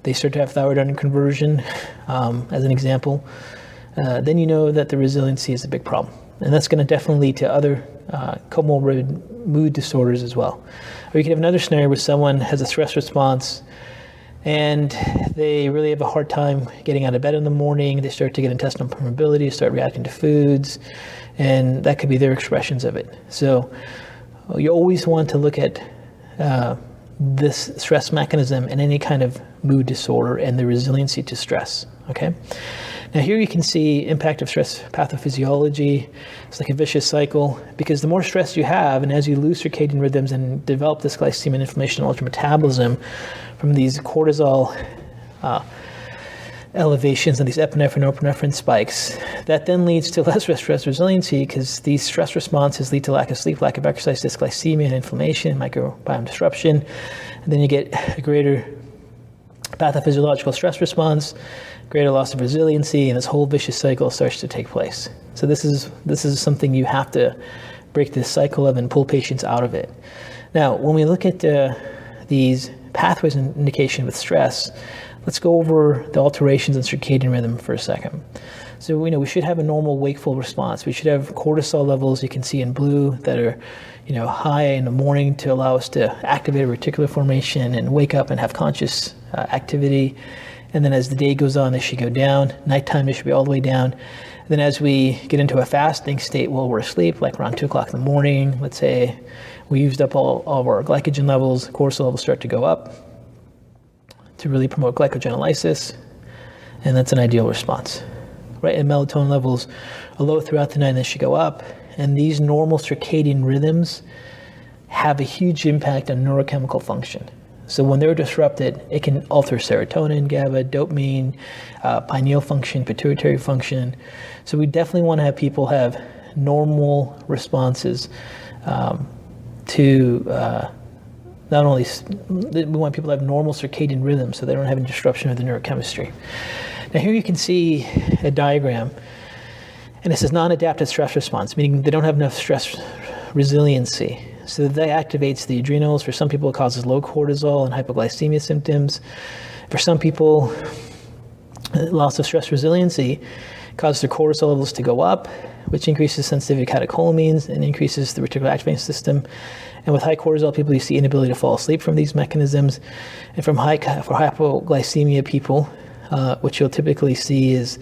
A: they start to have thyroid underconversion, as an example, then you know that the resiliency is a big problem. And that's going to definitely lead to other comorbid mood disorders as well. Or you can have another scenario where someone has a stress response and they really have a hard time getting out of bed in the morning. They start to get intestinal permeability, start reacting to foods, and that could be their expressions of it. So you always want to look at this stress mechanism and any kind of mood disorder and the resiliency to stress, okay? Now here you can see impact of stress pathophysiology. It's like a vicious cycle, because the more stress you have, and as you lose circadian rhythms and develop this glycemia and inflammation and alter metabolism from these cortisol elevations and these epinephrine, norepinephrine spikes, that then leads to less stress resiliency, because these stress responses lead to lack of sleep, lack of exercise, dysglycemia and inflammation, microbiome disruption, and then you get a greater pathophysiological stress response, greater loss of resiliency, and this whole vicious cycle starts to take place. So this is something you have to break this cycle of and pull patients out of it. Now, when we look at these pathways and indication with stress, let's go over the alterations in circadian rhythm for a second. So we should have a normal wakeful response. We should have cortisol levels you can see in blue that are high in the morning to allow us to activate reticular formation and wake up and have conscious activity. And then as the day goes on, they should go down. Nighttime, they should be all the way down. And then as we get into a fasting state while we're asleep, like around 2 o'clock in the morning, let's say we used up all of our glycogen levels, cortisol levels start to go up to really promote glycogenolysis, and that's an ideal response, right? And melatonin levels are low throughout the night, and they should go up. And these normal circadian rhythms have a huge impact on neurochemical function. So when they're disrupted, it can alter serotonin, GABA, dopamine, pineal function, pituitary function. So we definitely want to have people have normal responses to not only, we want people to have normal circadian rhythms so they don't have any disruption of the neurochemistry. Now here you can see a diagram, and it says non-adaptive stress response, meaning they don't have enough stress resiliency. So that activates the adrenals. For some people, it causes low cortisol and hypoglycemia symptoms. For some people, loss of stress resiliency causes their cortisol levels to go up, which increases sensitivity to catecholamines and increases the reticular activating system. And with high cortisol people, you see inability to fall asleep from these mechanisms. And for hypoglycemia people, what you'll typically see is,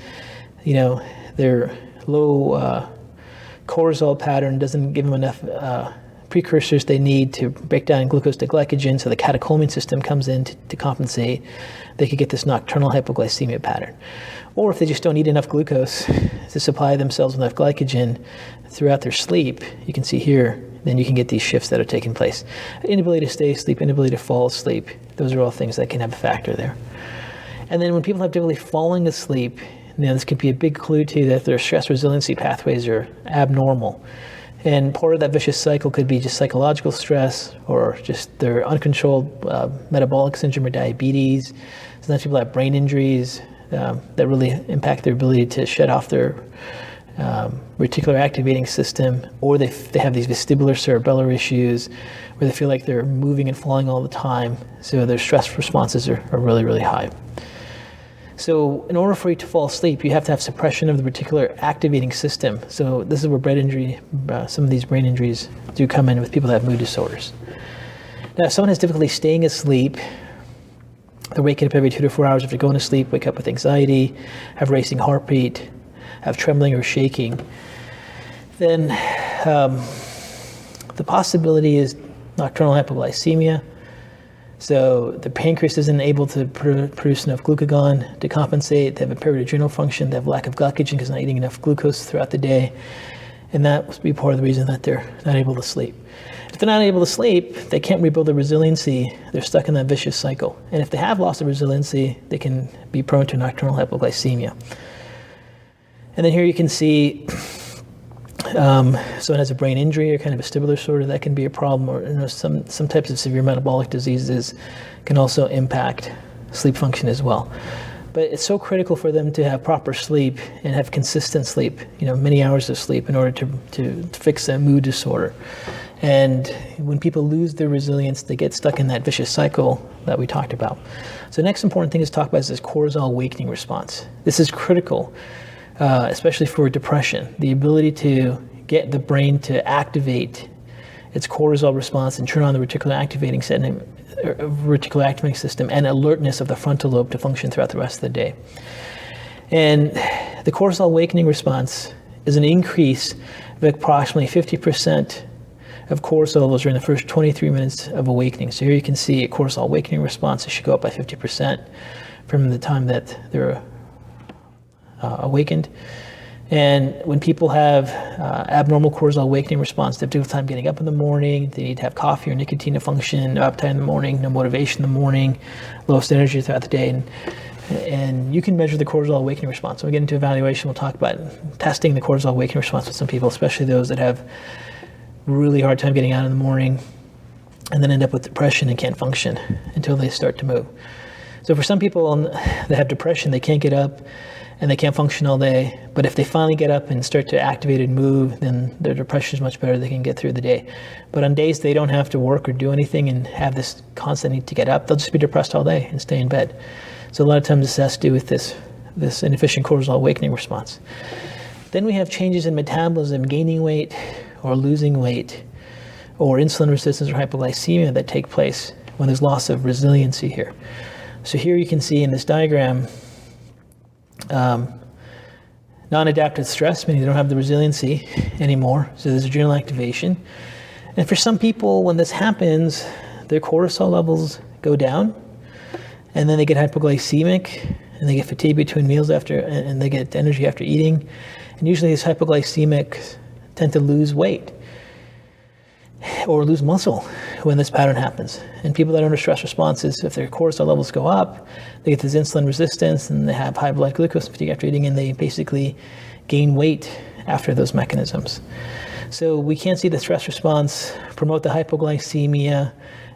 A: their low cortisol pattern doesn't give them enough precursors they need to break down glucose to glycogen, so the catecholamine system comes in to compensate. They could get this nocturnal hypoglycemia pattern. Or if they just don't eat enough glucose to supply themselves with enough glycogen throughout their sleep, you can see here, then you can get these shifts that are taking place. Inability to stay asleep, inability to fall asleep, those are all things that can have a factor there. And then when people have difficulty falling asleep, this could be a big clue to you that their stress resiliency pathways are abnormal. And part of that vicious cycle could be just psychological stress or just their uncontrolled metabolic syndrome or diabetes. Sometimes people have brain injuries that really impact their ability to shut off their reticular activating system, or they have these vestibular cerebellar issues where they feel like they're moving and falling all the time, so their stress responses are really, really high. So in order for you to fall asleep, you have to have suppression of the reticular activating system. So this is where some of these brain injuries do come in with people that have mood disorders. Now, if someone has difficulty staying asleep, they're waking up every 2 to 4 hours after going to sleep, wake up with anxiety, have racing heartbeat, have trembling or shaking, then the possibility is nocturnal hypoglycemia. So the pancreas isn't able to produce enough glucagon to compensate. They have impaired adrenal function. They have lack of glycogen because they're not eating enough glucose throughout the day. And that must be part of the reason that they're not able to sleep. If they're not able to sleep, they can't rebuild their resiliency. They're stuck in that vicious cycle. And if they have lost their resiliency, they can be prone to nocturnal hypoglycemia. And then here you can see someone has a brain injury or kind of vestibular disorder, that can be a problem, or some types of severe metabolic diseases can also impact sleep function as well. But it's so critical for them to have proper sleep and have consistent sleep, many hours of sleep in order to fix a mood disorder. And when people lose their resilience, they get stuck in that vicious cycle that we talked about. So the next important thing to talk about is this cortisol awakening response. This is critical. Especially for depression, the ability to get the brain to activate its cortisol response and turn on the reticular activating system and alertness of the frontal lobe to function throughout the rest of the day. And the cortisol awakening response is an increase of approximately 50% of cortisol levels during the first 23 minutes of awakening. So here you can see a cortisol awakening response should go up by 50% from the time that they're awakened. And when people have abnormal cortisol awakening response, they have difficult time getting up in the morning, they need to have coffee or nicotine to function, no appetite in the morning, no motivation in the morning, lowest energy throughout the day. And you can measure the cortisol awakening response. When we get into evaluation, we'll talk about testing the cortisol awakening response with some people, especially those that have really hard time getting out in the morning and then end up with depression and can't function until they start to move. So for some people that have depression, they can't get up and they can't function all day. But if they finally get up and start to activate and move, then their depression is much better. They can get through the day. But on days they don't have to work or do anything and have this constant need to get up, they'll just be depressed all day and stay in bed. So a lot of times this has to do with this inefficient cortisol awakening response. Then we have changes in metabolism, gaining weight or losing weight, or insulin resistance or hypoglycemia that take place when there's loss of resiliency here. So here you can see in this diagram, non-adaptive stress, meaning they don't have the resiliency anymore, so there's adrenal activation. And for some people, when this happens, their cortisol levels go down, and then they get hypoglycemic, and they get fatigue between meals and they get energy after eating. And usually these hypoglycemics tend to lose weight or lose muscle when this pattern happens. And people that are under stress responses, if their cortisol levels go up, they get this insulin resistance and they have high blood glucose and fatigue after eating, and they basically gain weight after those mechanisms. So we can't see the stress response promote the hypoglycemia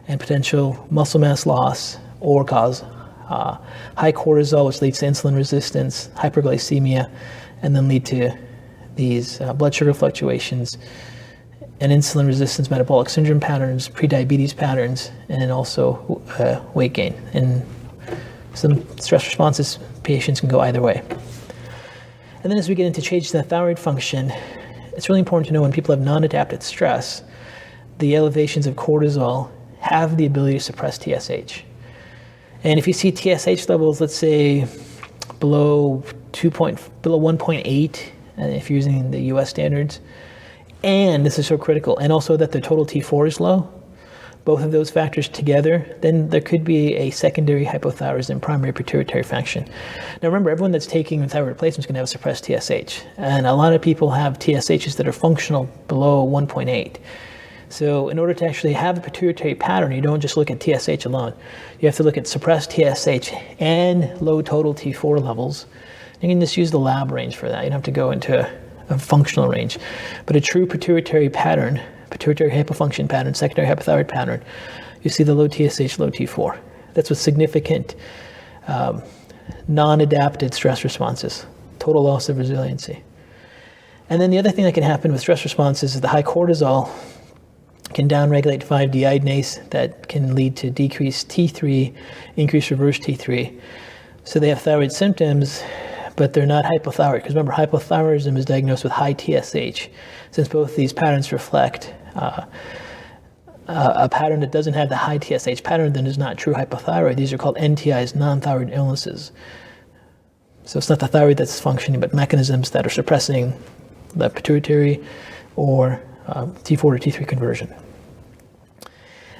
A: and potential muscle mass loss, or cause high cortisol, which leads to insulin resistance, hyperglycemia, and then lead to these blood sugar fluctuations and insulin resistance metabolic syndrome patterns, prediabetes patterns, and also weight gain. And some stress responses, patients can go either way. And then as we get into changes in the thyroid function, it's really important to know when people have non-adapted stress, the elevations of cortisol have the ability to suppress TSH. And if you see TSH levels, let's say below 1.8 if you're using the US standards. And this is so critical, and also that the total T4 is low, both of those factors together, then there could be a secondary hypothyroidism, primary pituitary function. Now remember, everyone that's taking thyroid replacement is going to have a suppressed TSH, and a lot of people have TSHs that are functional below 1.8. So in order to actually have a pituitary pattern, you don't just look at TSH alone. You have to look at suppressed TSH and low total T4 levels. You can just use the lab range for that. You don't have to go into a functional range. But a true pituitary pattern, pituitary hypofunction pattern, secondary hypothyroid pattern, you see the low TSH, low T4. That's with significant non-adapted stress responses, total loss of resiliency. And then the other thing that can happen with stress responses is the high cortisol can downregulate 5-deiodinase that can lead to decreased T3, increased reverse T3. So they have thyroid symptoms, but they're not hypothyroid. Because remember, hypothyroidism is diagnosed with high TSH. Since both these patterns reflect a pattern that doesn't have the high TSH pattern, then is not true hypothyroid. These are called NTIs, non-thyroid illnesses. So it's not the thyroid that's functioning, but mechanisms that are suppressing the pituitary or T4 to T3 conversion.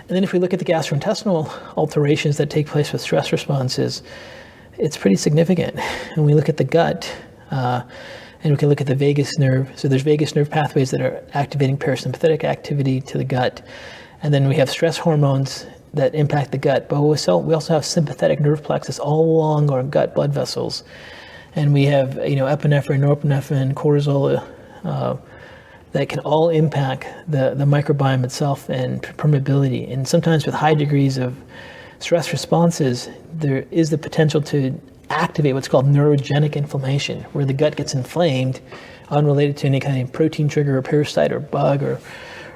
A: And then if we look at the gastrointestinal alterations that take place with stress responses, it's pretty significant. And we look at the gut, and we can look at the vagus nerve. So there's vagus nerve pathways that are activating parasympathetic activity to the gut. And then we have stress hormones that impact the gut. But we also have sympathetic nerve plexus all along our gut blood vessels. And we have, epinephrine, norepinephrine, cortisol, that can all impact the microbiome itself and permeability. And sometimes with high degrees of stress responses, there is the potential to activate what's called neurogenic inflammation, where the gut gets inflamed, unrelated to any kind of protein trigger or parasite or bug or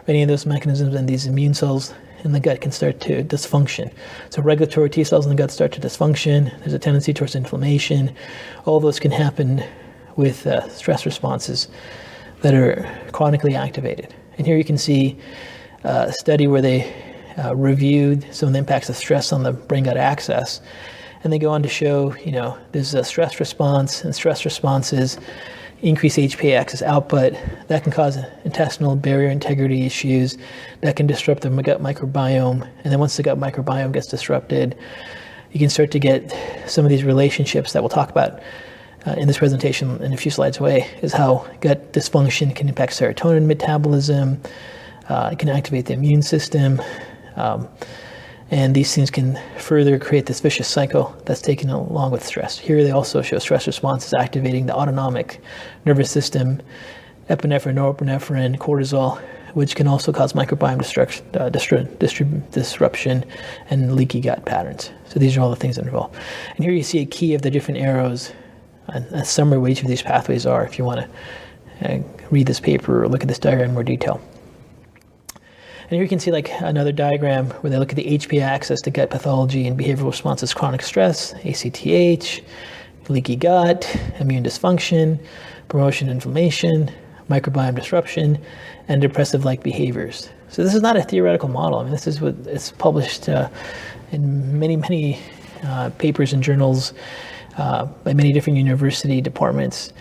A: any of those mechanisms, and these immune cells in the gut can start to dysfunction. So regulatory T cells in the gut start to dysfunction. There's a tendency towards inflammation. All those can happen with stress responses that are chronically activated. And here you can see a study where they reviewed some of the impacts of stress on the brain-gut axis. And they go on to show, there's a stress response, and stress responses increase HPA axis output. That can cause intestinal barrier integrity issues. That can disrupt the gut microbiome. And then once the gut microbiome gets disrupted, you can start to get some of these relationships that we'll talk about in this presentation in a few slides away, is how gut dysfunction can impact serotonin metabolism. It can activate the immune system. And these things can further create this vicious cycle that's taken along with stress. Here they also show stress responses activating the autonomic nervous system, epinephrine, norepinephrine, cortisol, which can also cause microbiome disruption and leaky gut patterns. So these are all the things that are involved. And here you see a key of the different arrows, a summary of each of these pathways are, if you want to read this paper or look at this diagram in more detail. And here you can see another diagram where they look at the HPA axis to gut pathology and behavioral responses, chronic stress, ACTH, leaky gut, immune dysfunction, promotion of inflammation, microbiome disruption, and depressive-like behaviors. So this is not a theoretical model. I mean, this is what is published in many, many papers and journals by many different university departments,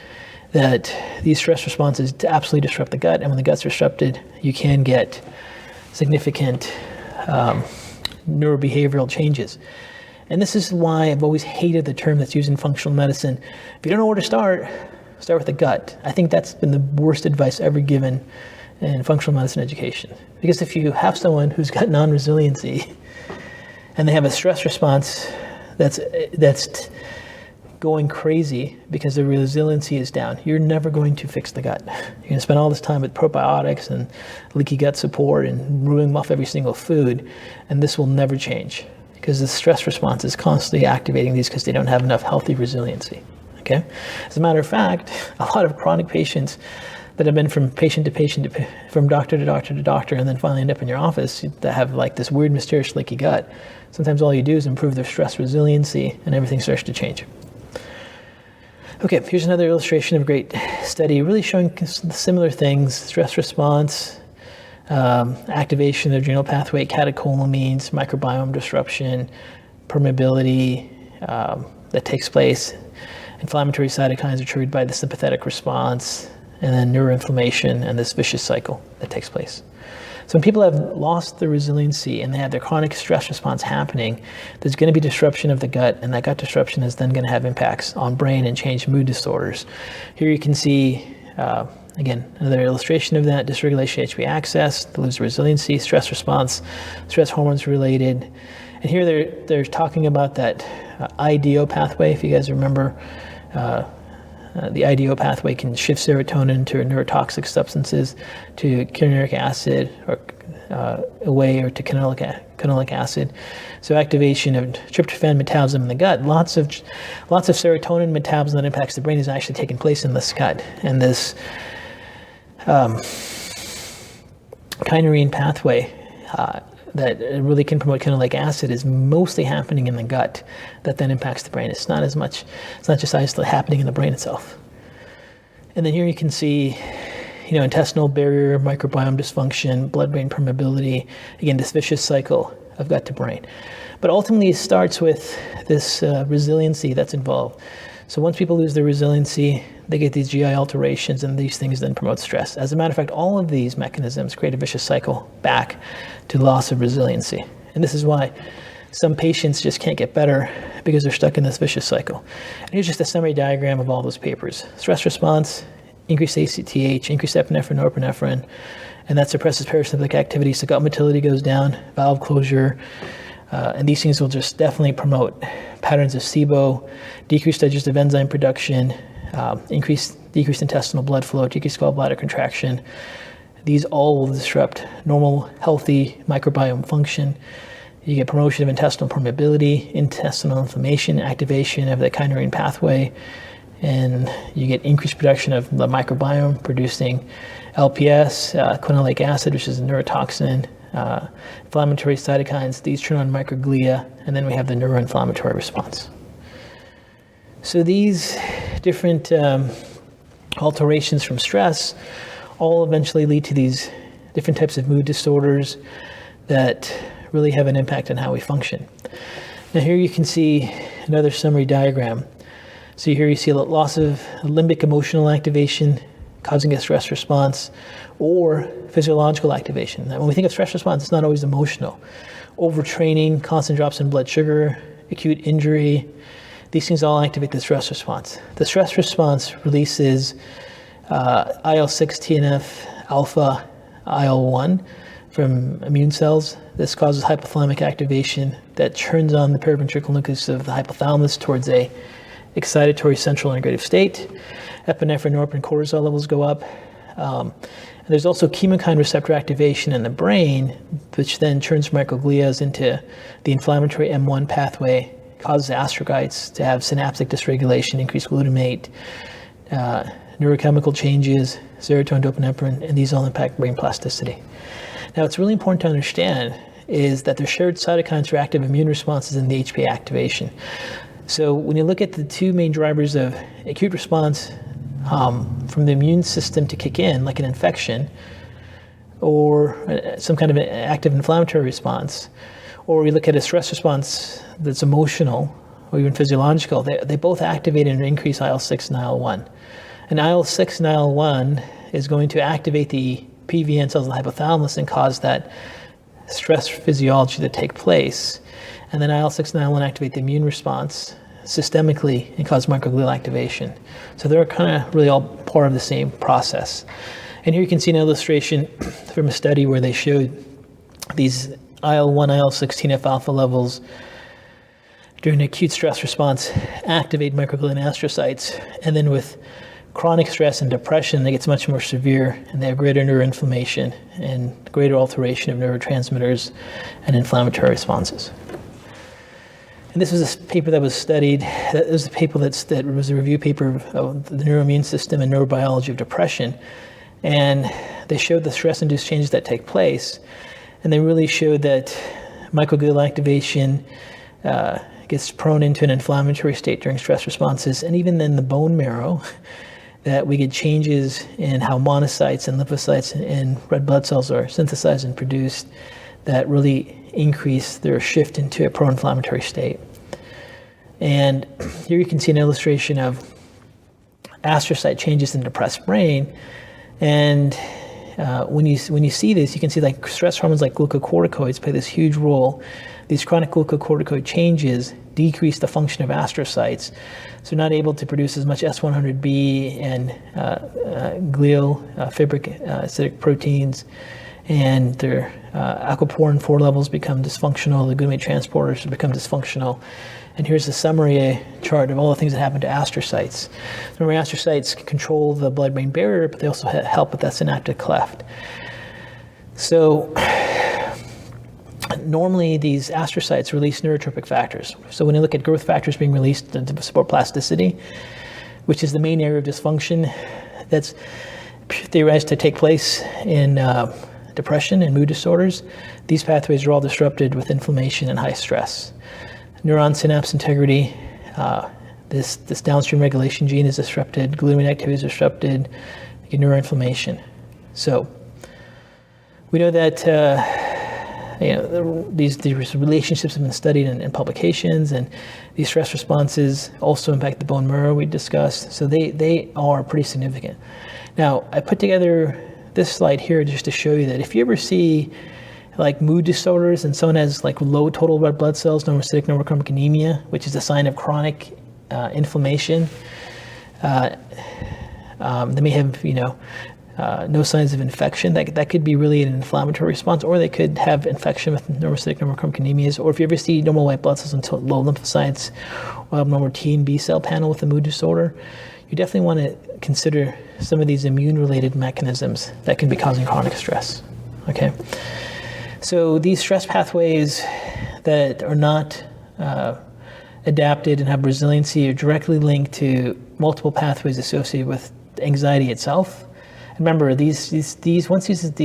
A: that these stress responses absolutely disrupt the gut. And when the gut's disrupted, you can get significant neurobehavioral changes. And this is why I've always hated the term that's used in functional medicine. If you don't know where to start with the gut. I think that's been the worst advice ever given in functional medicine education. Because if you have someone who's got non-resiliency and they have a stress response that's going crazy because their resiliency is down, you're never going to fix the gut. You're going to spend all this time with probiotics and leaky gut support and ruining them off every single food, and this will never change because the stress response is constantly activating these because they don't have enough healthy resiliency. Okay? As a matter of fact, a lot of chronic patients that have been from patient to patient, from doctor to doctor to doctor, and then finally end up in your office that have this weird, mysterious leaky gut, sometimes all you do is improve their stress resiliency and everything starts to change. Okay, here's another illustration of a great study really showing similar things: stress response, activation of the adrenal pathway, catecholamines, microbiome disruption, permeability that takes place. Inflammatory cytokines are triggered by the sympathetic response, and then neuroinflammation and this vicious cycle that takes place. So when people have lost their resiliency and they have their chronic stress response happening, there's going to be disruption of the gut, and that gut disruption is then going to have impacts on brain and change mood disorders. Here you can see, again, another illustration of that: dysregulation HPA axis, the lose resiliency, stress response, stress hormones related. And here they're talking about that IDO pathway. If you guys remember, the IDO pathway can shift serotonin to neurotoxic substances, to quininic acid, or away, or to quinolic acid. So activation of tryptophan metabolism in the gut. Lots of serotonin metabolism that impacts the brain is actually taking place in this gut, and this kynurenine pathway that really can promote quinolic acid is mostly happening in the gut, that then impacts the brain. It's not just isolated happening in the brain itself. And then here you can see, intestinal barrier, microbiome dysfunction, blood-brain permeability, again, this vicious cycle of gut to brain. But ultimately it starts with this resiliency that's involved. So once people lose their resiliency, they get these GI alterations, and these things then promote stress. As a matter of fact, all of these mechanisms create a vicious cycle back to loss of resiliency. And this is why some patients just can't get better, because they're stuck in this vicious cycle. And here's just a summary diagram of all those papers. Stress response, increased ACTH, increased epinephrine, norepinephrine, and that suppresses parasympathetic activity, so gut motility goes down, valve closure, and these things will just definitely promote patterns of SIBO, decreased digestive enzyme production, decreased intestinal blood flow, decreased gallbladder contraction. These all will disrupt normal, healthy microbiome function. You get promotion of intestinal permeability, intestinal inflammation, activation of the kynurenine pathway, and you get increased production of the microbiome producing LPS, quinolic acid, which is a neurotoxin, inflammatory cytokines. These turn on microglia, and then we have the neuroinflammatory response. So these different alterations from stress all eventually lead to these different types of mood disorders that really have an impact on how we function. Now here you can see another summary diagram. So here you see a loss of limbic emotional activation causing a stress response, or physiological activation. Now when we think of stress response, it's not always emotional. Overtraining, constant drops in blood sugar, acute injury, these things all activate the stress response. The stress response releases IL-6, TNF, alpha, IL-1 from immune cells. This causes hypothalamic activation that turns on the periventricular nucleus of the hypothalamus towards a excitatory central integrative state. Epinephrine, norepinephrine, cortisol levels go up. And there's also chemokine receptor activation in the brain, which then turns microglias into the inflammatory M1 pathway, causes astrocytes to have synaptic dysregulation, increased glutamate, neurochemical changes, serotonin, dopamine, and these all impact brain plasticity. Now, what's really important to understand is that there's shared cytokines for active immune responses in the HPA activation. So when you look at the two main drivers of acute response from the immune system to kick in, like an infection, or some kind of an active inflammatory response, or we look at a stress response that's emotional or even physiological, they both activate and increase IL-6 and IL-1. And IL-6 and IL-1 is going to activate the PVN cells in the hypothalamus and cause that stress physiology to take place. And then IL-6 and IL-1 activate the immune response systemically and cause microglial activation. So they're kind of really all part of the same process. And here you can see an illustration from a study where they showed these IL-1, IL-6, TNF-alpha levels during acute stress response activate microglia and astrocytes. And then with chronic stress and depression, it gets much more severe, and they have greater neuroinflammation and greater alteration of neurotransmitters and inflammatory responses. And this was a paper that was studied. It was a paper that was a review paper of the neuroimmune system and neurobiology of depression. And they showed the stress-induced changes that take place. And they really showed that microglial activation gets prone into an inflammatory state during stress responses. And even in the bone marrow, that we get changes in how monocytes and lymphocytes and red blood cells are synthesized and produced that really increase their shift into a pro-inflammatory state. And here you can see an illustration of astrocyte changes in depressed brain. And when you see this, you can see like stress hormones like glucocorticoids play this huge role. These chronic glucocorticoid changes decrease the function of astrocytes, so they're not able to produce as much S100B and glial fibric acidic proteins, and their aquaporin 4 levels become dysfunctional. The glutamate transporters become dysfunctional. And here's a summary chart of all the things that happen to astrocytes. Remember, astrocytes control the blood-brain barrier, but they also help with that synaptic cleft. So normally these astrocytes release neurotropic factors. So when you look at growth factors being released to support plasticity, which is the main area of dysfunction that's theorized to take place in depression and mood disorders, these pathways are all disrupted with inflammation and high stress. Neuron synapse integrity, this downstream regulation gene is disrupted, glutamate activity is disrupted, you get neuroinflammation. So we know that these relationships have been studied in publications, and these stress responses also impact the bone marrow we discussed. So they are pretty significant. Now, I put together this slide here just to show you that if you ever see like mood disorders and someone has like low total red blood cells, normocytic normochromic anemia, which is a sign of chronic inflammation, they may have no signs of infection. That could be really an inflammatory response, or they could have infection with normocytic normochromic anemias. Or if you ever see normal white blood cells and low lymphocytes, or abnormal T and B cell panel with a mood disorder, you definitely want to consider some of these immune-related mechanisms that can be causing chronic stress. Okay. So these stress pathways that are not adapted and have resiliency are directly linked to multiple pathways associated with anxiety itself. Remember, once these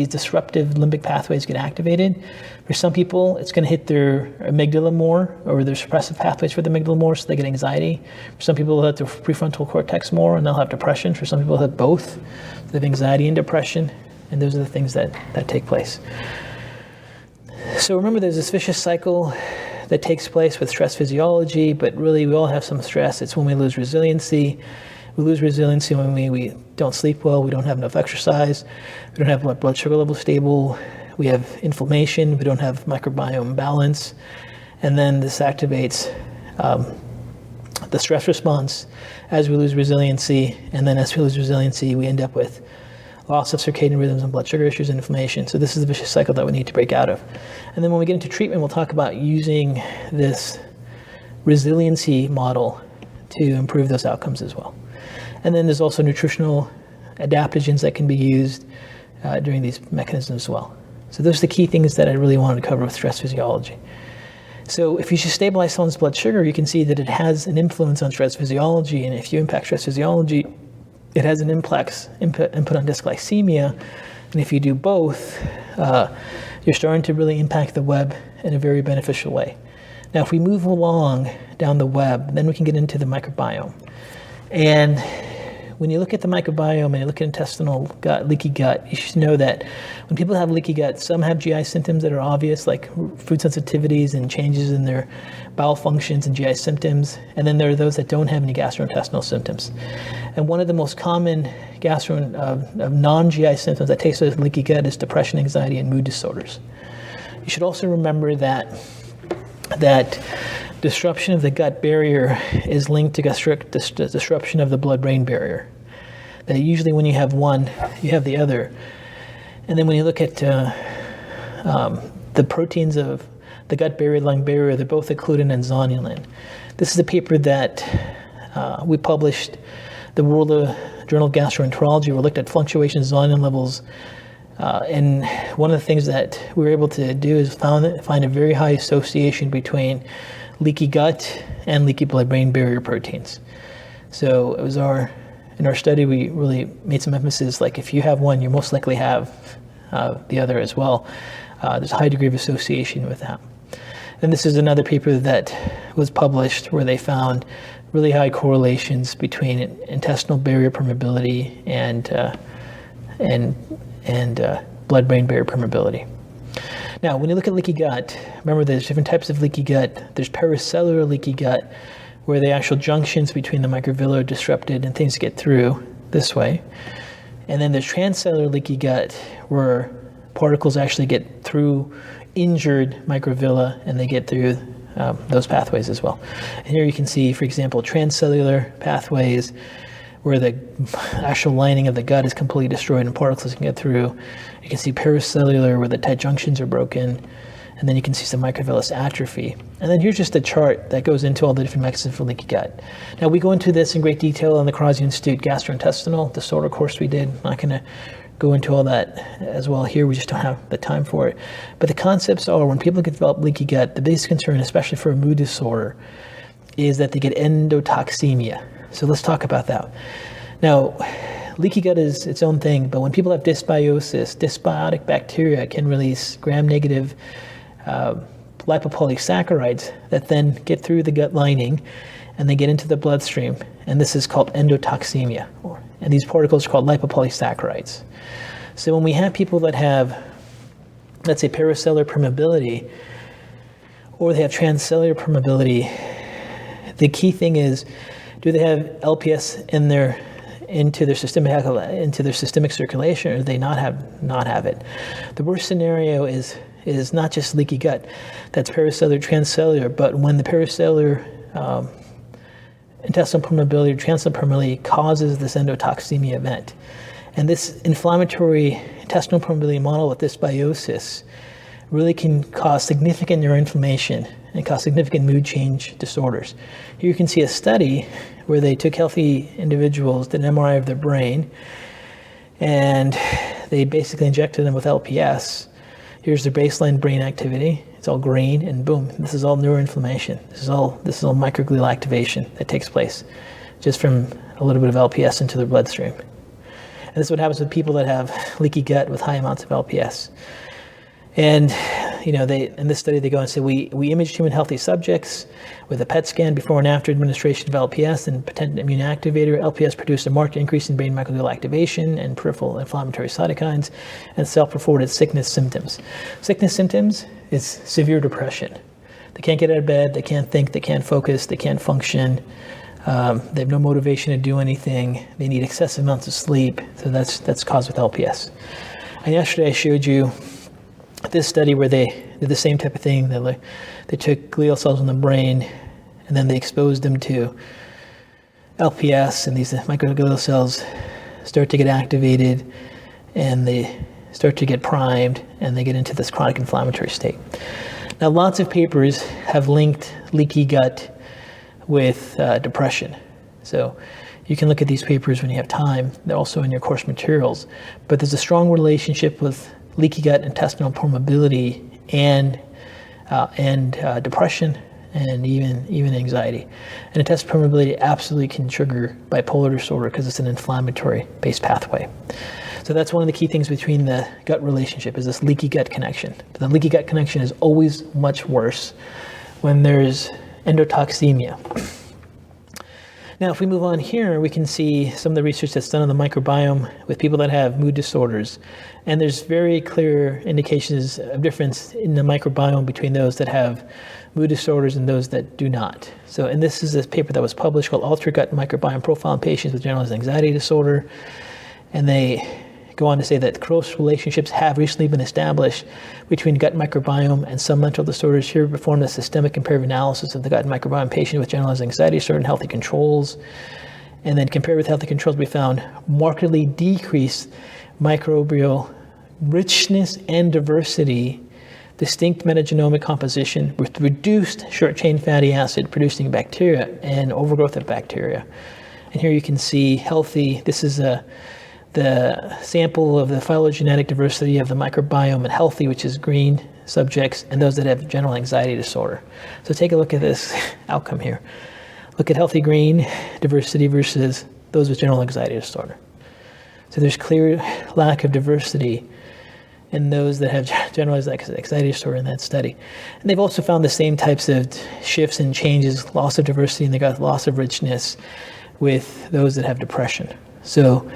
A: disruptive limbic pathways get activated, for some people it's going to hit their amygdala more, or their suppressive pathways for the amygdala more, so they get anxiety. For some people, they'll have their prefrontal cortex more, and they'll have depression. For some people, they'll have both. They have anxiety and depression, and those are the things that take place. So remember, there's this vicious cycle that takes place with stress physiology, but really we all have some stress. It's when we lose resiliency. We lose resiliency when we don't sleep well, we don't have enough exercise, we don't have blood sugar levels stable, we have inflammation, we don't have microbiome balance, and then this activates the stress response as we lose resiliency, and then as we lose resiliency, we end up with loss of circadian rhythms and blood sugar issues and inflammation. So this is the vicious cycle that we need to break out of. And then when we get into treatment, we'll talk about using this resiliency model to improve those outcomes as well. And then there's also nutritional adaptogens that can be used during these mechanisms as well. So those are the key things that I really wanted to cover with stress physiology. So if you just stabilize someone's blood sugar, you can see that it has an influence on stress physiology. And if you impact stress physiology, it has an input on dysglycemia. And if you do both, you're starting to really impact the web in a very beneficial way. Now, if we move along down the web, then we can get into the microbiome. And when you look at the microbiome and you look at intestinal gut, leaky gut, you should know that when people have leaky gut, some have GI symptoms that are obvious, like food sensitivities and changes in their bowel functions and GI symptoms. And then there are those that don't have any gastrointestinal symptoms. And one of the most common non-GI symptoms that takes place with leaky gut is depression, anxiety, and mood disorders. You should also remember that disruption of the gut barrier is linked to disruption of the blood-brain barrier. That usually when you have one, you have the other. And then when you look at the proteins of the gut barrier, lung barrier, they're both occludin and zonulin. This is a paper that we published, the World Journal of Gastroenterology. We looked at fluctuations in zonulin levels. And one of the things that we were able to do is find a very high association between leaky gut and leaky blood-brain barrier proteins. So it was in our study, we really made some emphasis, like if you have one, you most likely have the other as well. There's a high degree of association with that. And this is another paper that was published where they found really high correlations between intestinal barrier permeability and blood-brain barrier permeability. Now, when you look at leaky gut, remember there's different types of leaky gut. There's paracellular leaky gut, where the actual junctions between the microvilli are disrupted and things get through this way. And then there's transcellular leaky gut, where particles actually get through injured microvilli and they get through those pathways as well. And here you can see, for example, transcellular pathways where the actual lining of the gut is completely destroyed and particles can get through. You can see paracellular where the tight junctions are broken, and then you can see some microvillus atrophy. And then here's just a chart that goes into all the different mechanisms for leaky gut. Now we go into this in great detail on the Crosby Institute gastrointestinal disorder course we did. I'm not going to go into all that as well here, we just don't have the time for it. But the concepts are, when people develop leaky gut, the biggest concern, especially for a mood disorder, is that they get endotoxemia. So let's talk about that. Now, leaky gut is its own thing, but when people have dysbiosis, dysbiotic bacteria can release gram-negative lipopolysaccharides that then get through the gut lining and they get into the bloodstream, and this is called endotoxemia. And these particles are called lipopolysaccharides. So when we have people that have, let's say, paracellular permeability, or they have transcellular permeability, the key thing is, do they have LPS into their systemic circulation, or do they not have it? The worst scenario is not just leaky gut, that's paracellular, transcellular, but when the paracellular intestinal permeability or transcellular permeability causes this endotoxemia event. And this inflammatory intestinal permeability model with dysbiosis really can cause significant neuroinflammation and cause significant mood change disorders. Here you can see a study where they took healthy individuals, did an MRI of their brain, and they basically injected them with LPS. Here's their baseline brain activity. It's all green, and boom, this is all neuroinflammation. This is all microglial activation that takes place just from a little bit of LPS into their bloodstream. And this is what happens with people that have leaky gut with high amounts of LPS. And in this study they go and say, we imaged human healthy subjects with a PET scan before and after administration of LPS and potent immune activator. LPS produced a marked increase in brain microglial activation and peripheral inflammatory cytokines and self-reported sickness symptoms. Sickness symptoms is severe depression. They can't get out of bed, they can't think, they can't focus, they can't function. They have no motivation to do anything. They need excessive amounts of sleep. So that's caused with LPS. And yesterday I showed you this study where they did the same type of thing. They took glial cells in the brain and then they exposed them to LPS, and these microglial cells start to get activated and they start to get primed and they get into this chronic inflammatory state. Now, lots of papers have linked leaky gut with depression. So you can look at these papers when you have time. They're also in your course materials. But there's a strong relationship with leaky gut, intestinal permeability, and depression, and even anxiety. And intestinal permeability absolutely can trigger bipolar disorder because it's an inflammatory-based pathway. So that's one of the key things between the gut relationship, is this leaky gut connection. The leaky gut connection is always much worse when there's endotoxemia. Now, if we move on here, we can see some of the research that's done on the microbiome with people that have mood disorders. And there's very clear indications of difference in the microbiome between those that have mood disorders and those that do not. So, and this is a paper that was published called Alter Gut Microbiome Profile in Patients with Generalized Anxiety Disorder. And they go on to say that close relationships have recently been established between gut microbiome and some mental disorders. Here, we performed a systemic comparative analysis of the gut microbiome patient with generalized anxiety disorder and healthy controls. And then compared with healthy controls, we found markedly decreased microbial richness and diversity, distinct metagenomic composition with reduced short-chain fatty acid producing bacteria and overgrowth of bacteria. And here you can see healthy, this is the sample of the phylogenetic diversity of the microbiome in healthy, which is green subjects, and those that have general anxiety disorder. So take a look at this outcome here. Look at healthy green diversity versus those with general anxiety disorder. So there's clear lack of diversity in those that have generalized anxiety disorder in that study. And they've also found the same types of shifts and changes, loss of diversity in the gut, loss of richness with those that have depression. So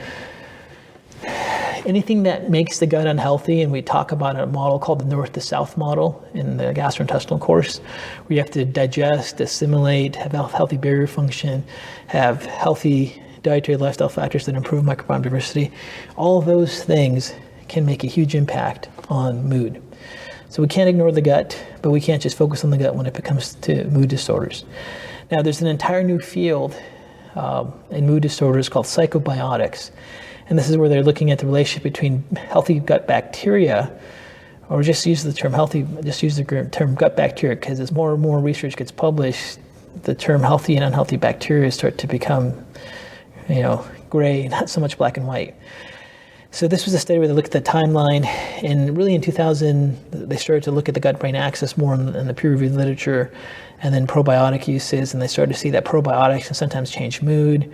A: anything that makes the gut unhealthy, and we talk about a model called the north to south model in the gastrointestinal course, where you have to digest, assimilate, have healthy barrier function, have healthy dietary lifestyle factors that improve microbiome diversity. All of those things can make a huge impact on mood. So we can't ignore the gut, but we can't just focus on the gut when it comes to mood disorders. Now, there's an entire new field in mood disorders called psychobiotics. And this is where they're looking at the relationship between healthy gut bacteria, or just use the term gut bacteria, because as more and more research gets published, the term healthy and unhealthy bacteria start to become, gray, not so much black and white. So this was a study where they looked at the timeline, and really in 2000, they started to look at the gut-brain axis more in the peer-reviewed literature, and then probiotic uses, and they started to see that probiotics can sometimes change mood,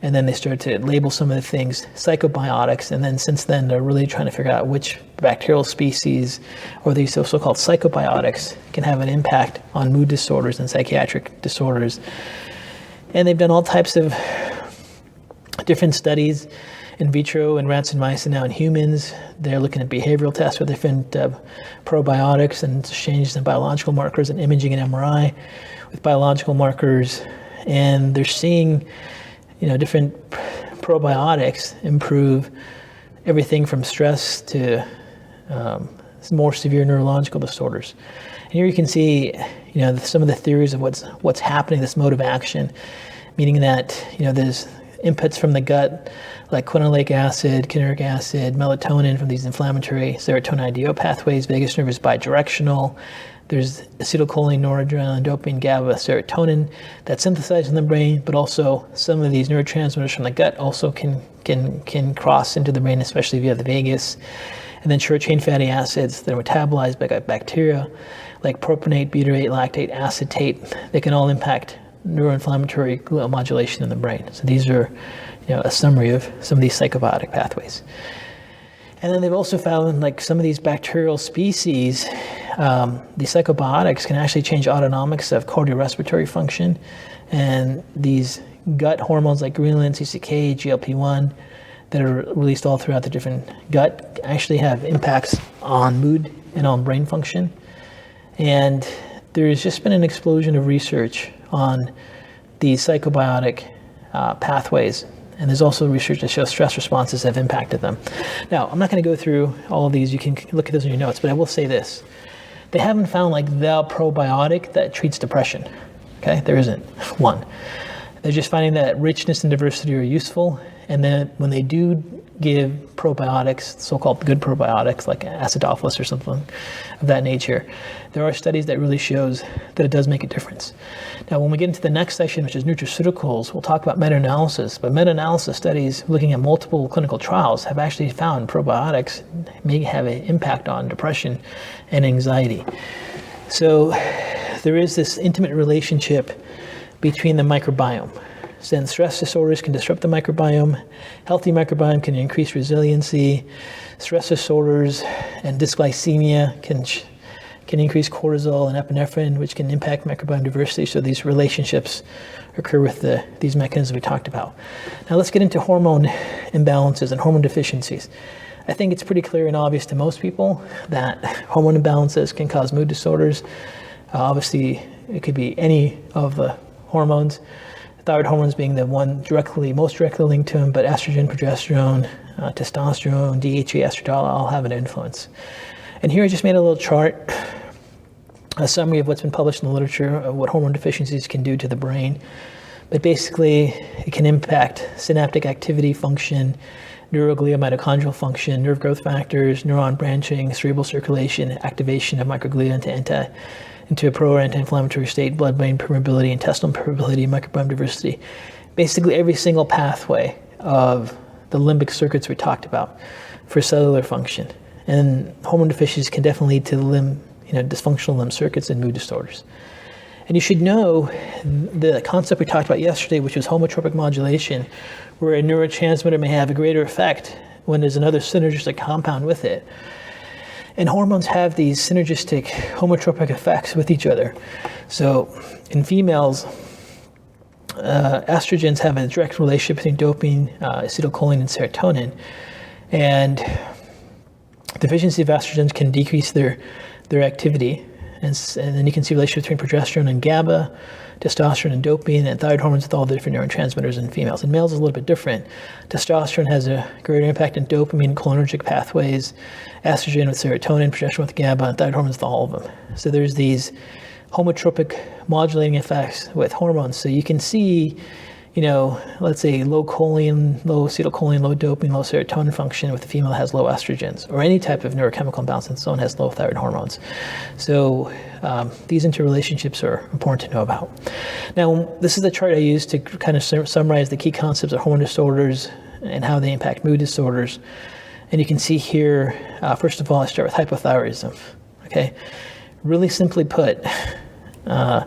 A: and then they started to label some of the things psychobiotics, and then since then they're really trying to figure out which bacterial species or these so-called psychobiotics can have an impact on mood disorders and psychiatric disorders. And they've done all types of different studies in vitro in rats and mice, and now in humans. They're looking at behavioral tests with different probiotics and changes in biological markers and imaging and MRI with biological markers. And they're seeing, different probiotics improve everything from stress to more severe neurological disorders. And here you can see, some of the theories of what's happening, this mode of action, meaning that, there's inputs from the gut, like quinolaic acid, quinuric acid, melatonin from these inflammatory serotonin IDO pathways. Vagus nerve is bidirectional. There's acetylcholine, noradrenaline, dopamine, GABA, serotonin that's synthesized in the brain, but also some of these neurotransmitters from the gut also can cross into the brain, especially via the vagus. And then short-chain fatty acids that are metabolized by gut bacteria, like propionate, butyrate, lactate, acetate. They can all impact neuroinflammatory glial modulation in the brain. So these are, a summary of some of these psychobiotic pathways. And then they've also found, like some of these bacterial species, these psychobiotics can actually change autonomics of cardiorespiratory function, and these gut hormones like ghrelin, CCK, GLP-1 that are released all throughout the different gut actually have impacts on mood and on brain function. And there's just been an explosion of research on these psychobiotic pathways, and there's also research that shows stress responses have impacted them. Now, I'm not going to go through all of these. You can look at those in your notes, but I will say this. They haven't found like the probiotic that treats depression. Okay, there isn't one. They're just finding that richness and diversity are useful, and then when they do give probiotics, so-called good probiotics like acidophilus or something of that nature, there are studies that really shows that it does make a difference. Now, when we get into the next section, which is nutraceuticals, we'll talk about meta-analysis, but meta-analysis studies looking at multiple clinical trials have actually found probiotics may have an impact on depression and anxiety. So there is this intimate relationship between the microbiome. Then stress disorders can disrupt the microbiome. Healthy microbiome can increase resiliency. Stress disorders and dysglycemia can increase cortisol and epinephrine, which can impact microbiome diversity. So these relationships occur with these mechanisms we talked about. Now let's get into hormone imbalances and hormone deficiencies. I think it's pretty clear and obvious to most people that hormone imbalances can cause mood disorders. Obviously, it could be any of the hormones. Thyroid hormones being the one most directly linked to them, but estrogen, progesterone, testosterone, DHEA, estradiol all have an influence. And here I just made a little chart, a summary of what's been published in the literature of what hormone deficiencies can do to the brain. But basically, it can impact synaptic activity, function, neuroglia, mitochondrial function, nerve growth factors, neuron branching, cerebral circulation, activation of microglia into a pro or anti-inflammatory state, blood-brain permeability, intestinal permeability, microbiome diversity. Basically every single pathway of the limbic circuits we talked about for cellular function. And hormone deficiencies can definitely lead to dysfunctional limb circuits and mood disorders. And you should know the concept we talked about yesterday, which was homotropic modulation, where a neurotransmitter may have a greater effect when there's another synergistic compound with it. And hormones have these synergistic homotropic effects with each other. So in females, estrogens have a direct relationship between dopamine, acetylcholine, and serotonin. And deficiency of estrogens can decrease their activity. And then you can see the relationship between progesterone and GABA, testosterone and dopamine, and thyroid hormones with all the different neurotransmitters in females. In males, it's a little bit different. Testosterone has a greater impact on dopamine and cholinergic pathways, estrogen with serotonin, progesterone with GABA, and thyroid hormones with all of them. So there's these homotropic modulating effects with hormones. So you can see, let's say low choline, low acetylcholine, low dopamine, low serotonin function with a female that has low estrogens, or any type of neurochemical imbalance, and someone has low thyroid hormones. So these interrelationships are important to know about. Now, this is the chart I use to kind of summarize the key concepts of hormone disorders and how they impact mood disorders. And you can see here, first of all, I start with hypothyroidism. Okay, really simply put, the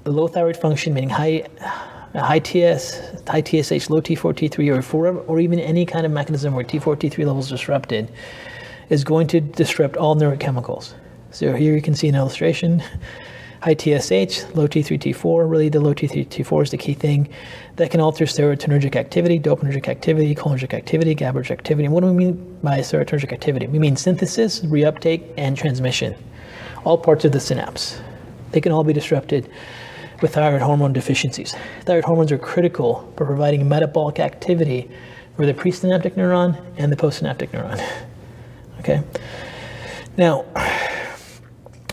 A: low thyroid function, meaning high TS, high TSH, low T4, T3, or even any kind of mechanism where T4, T3 levels disrupted, is going to disrupt all neurochemicals. So here you can see an illustration. High TSH, low T3, T4, really the low T3, T4 is the key thing. That can alter serotonergic activity, dopaminergic activity, cholinergic activity, GABAergic activity. And what do we mean by serotonergic activity? We mean synthesis, reuptake, and transmission. All parts of the synapse. They can all be disrupted with thyroid hormone deficiencies. Thyroid hormones are critical for providing metabolic activity for the presynaptic neuron and the postsynaptic neuron. Okay. Now,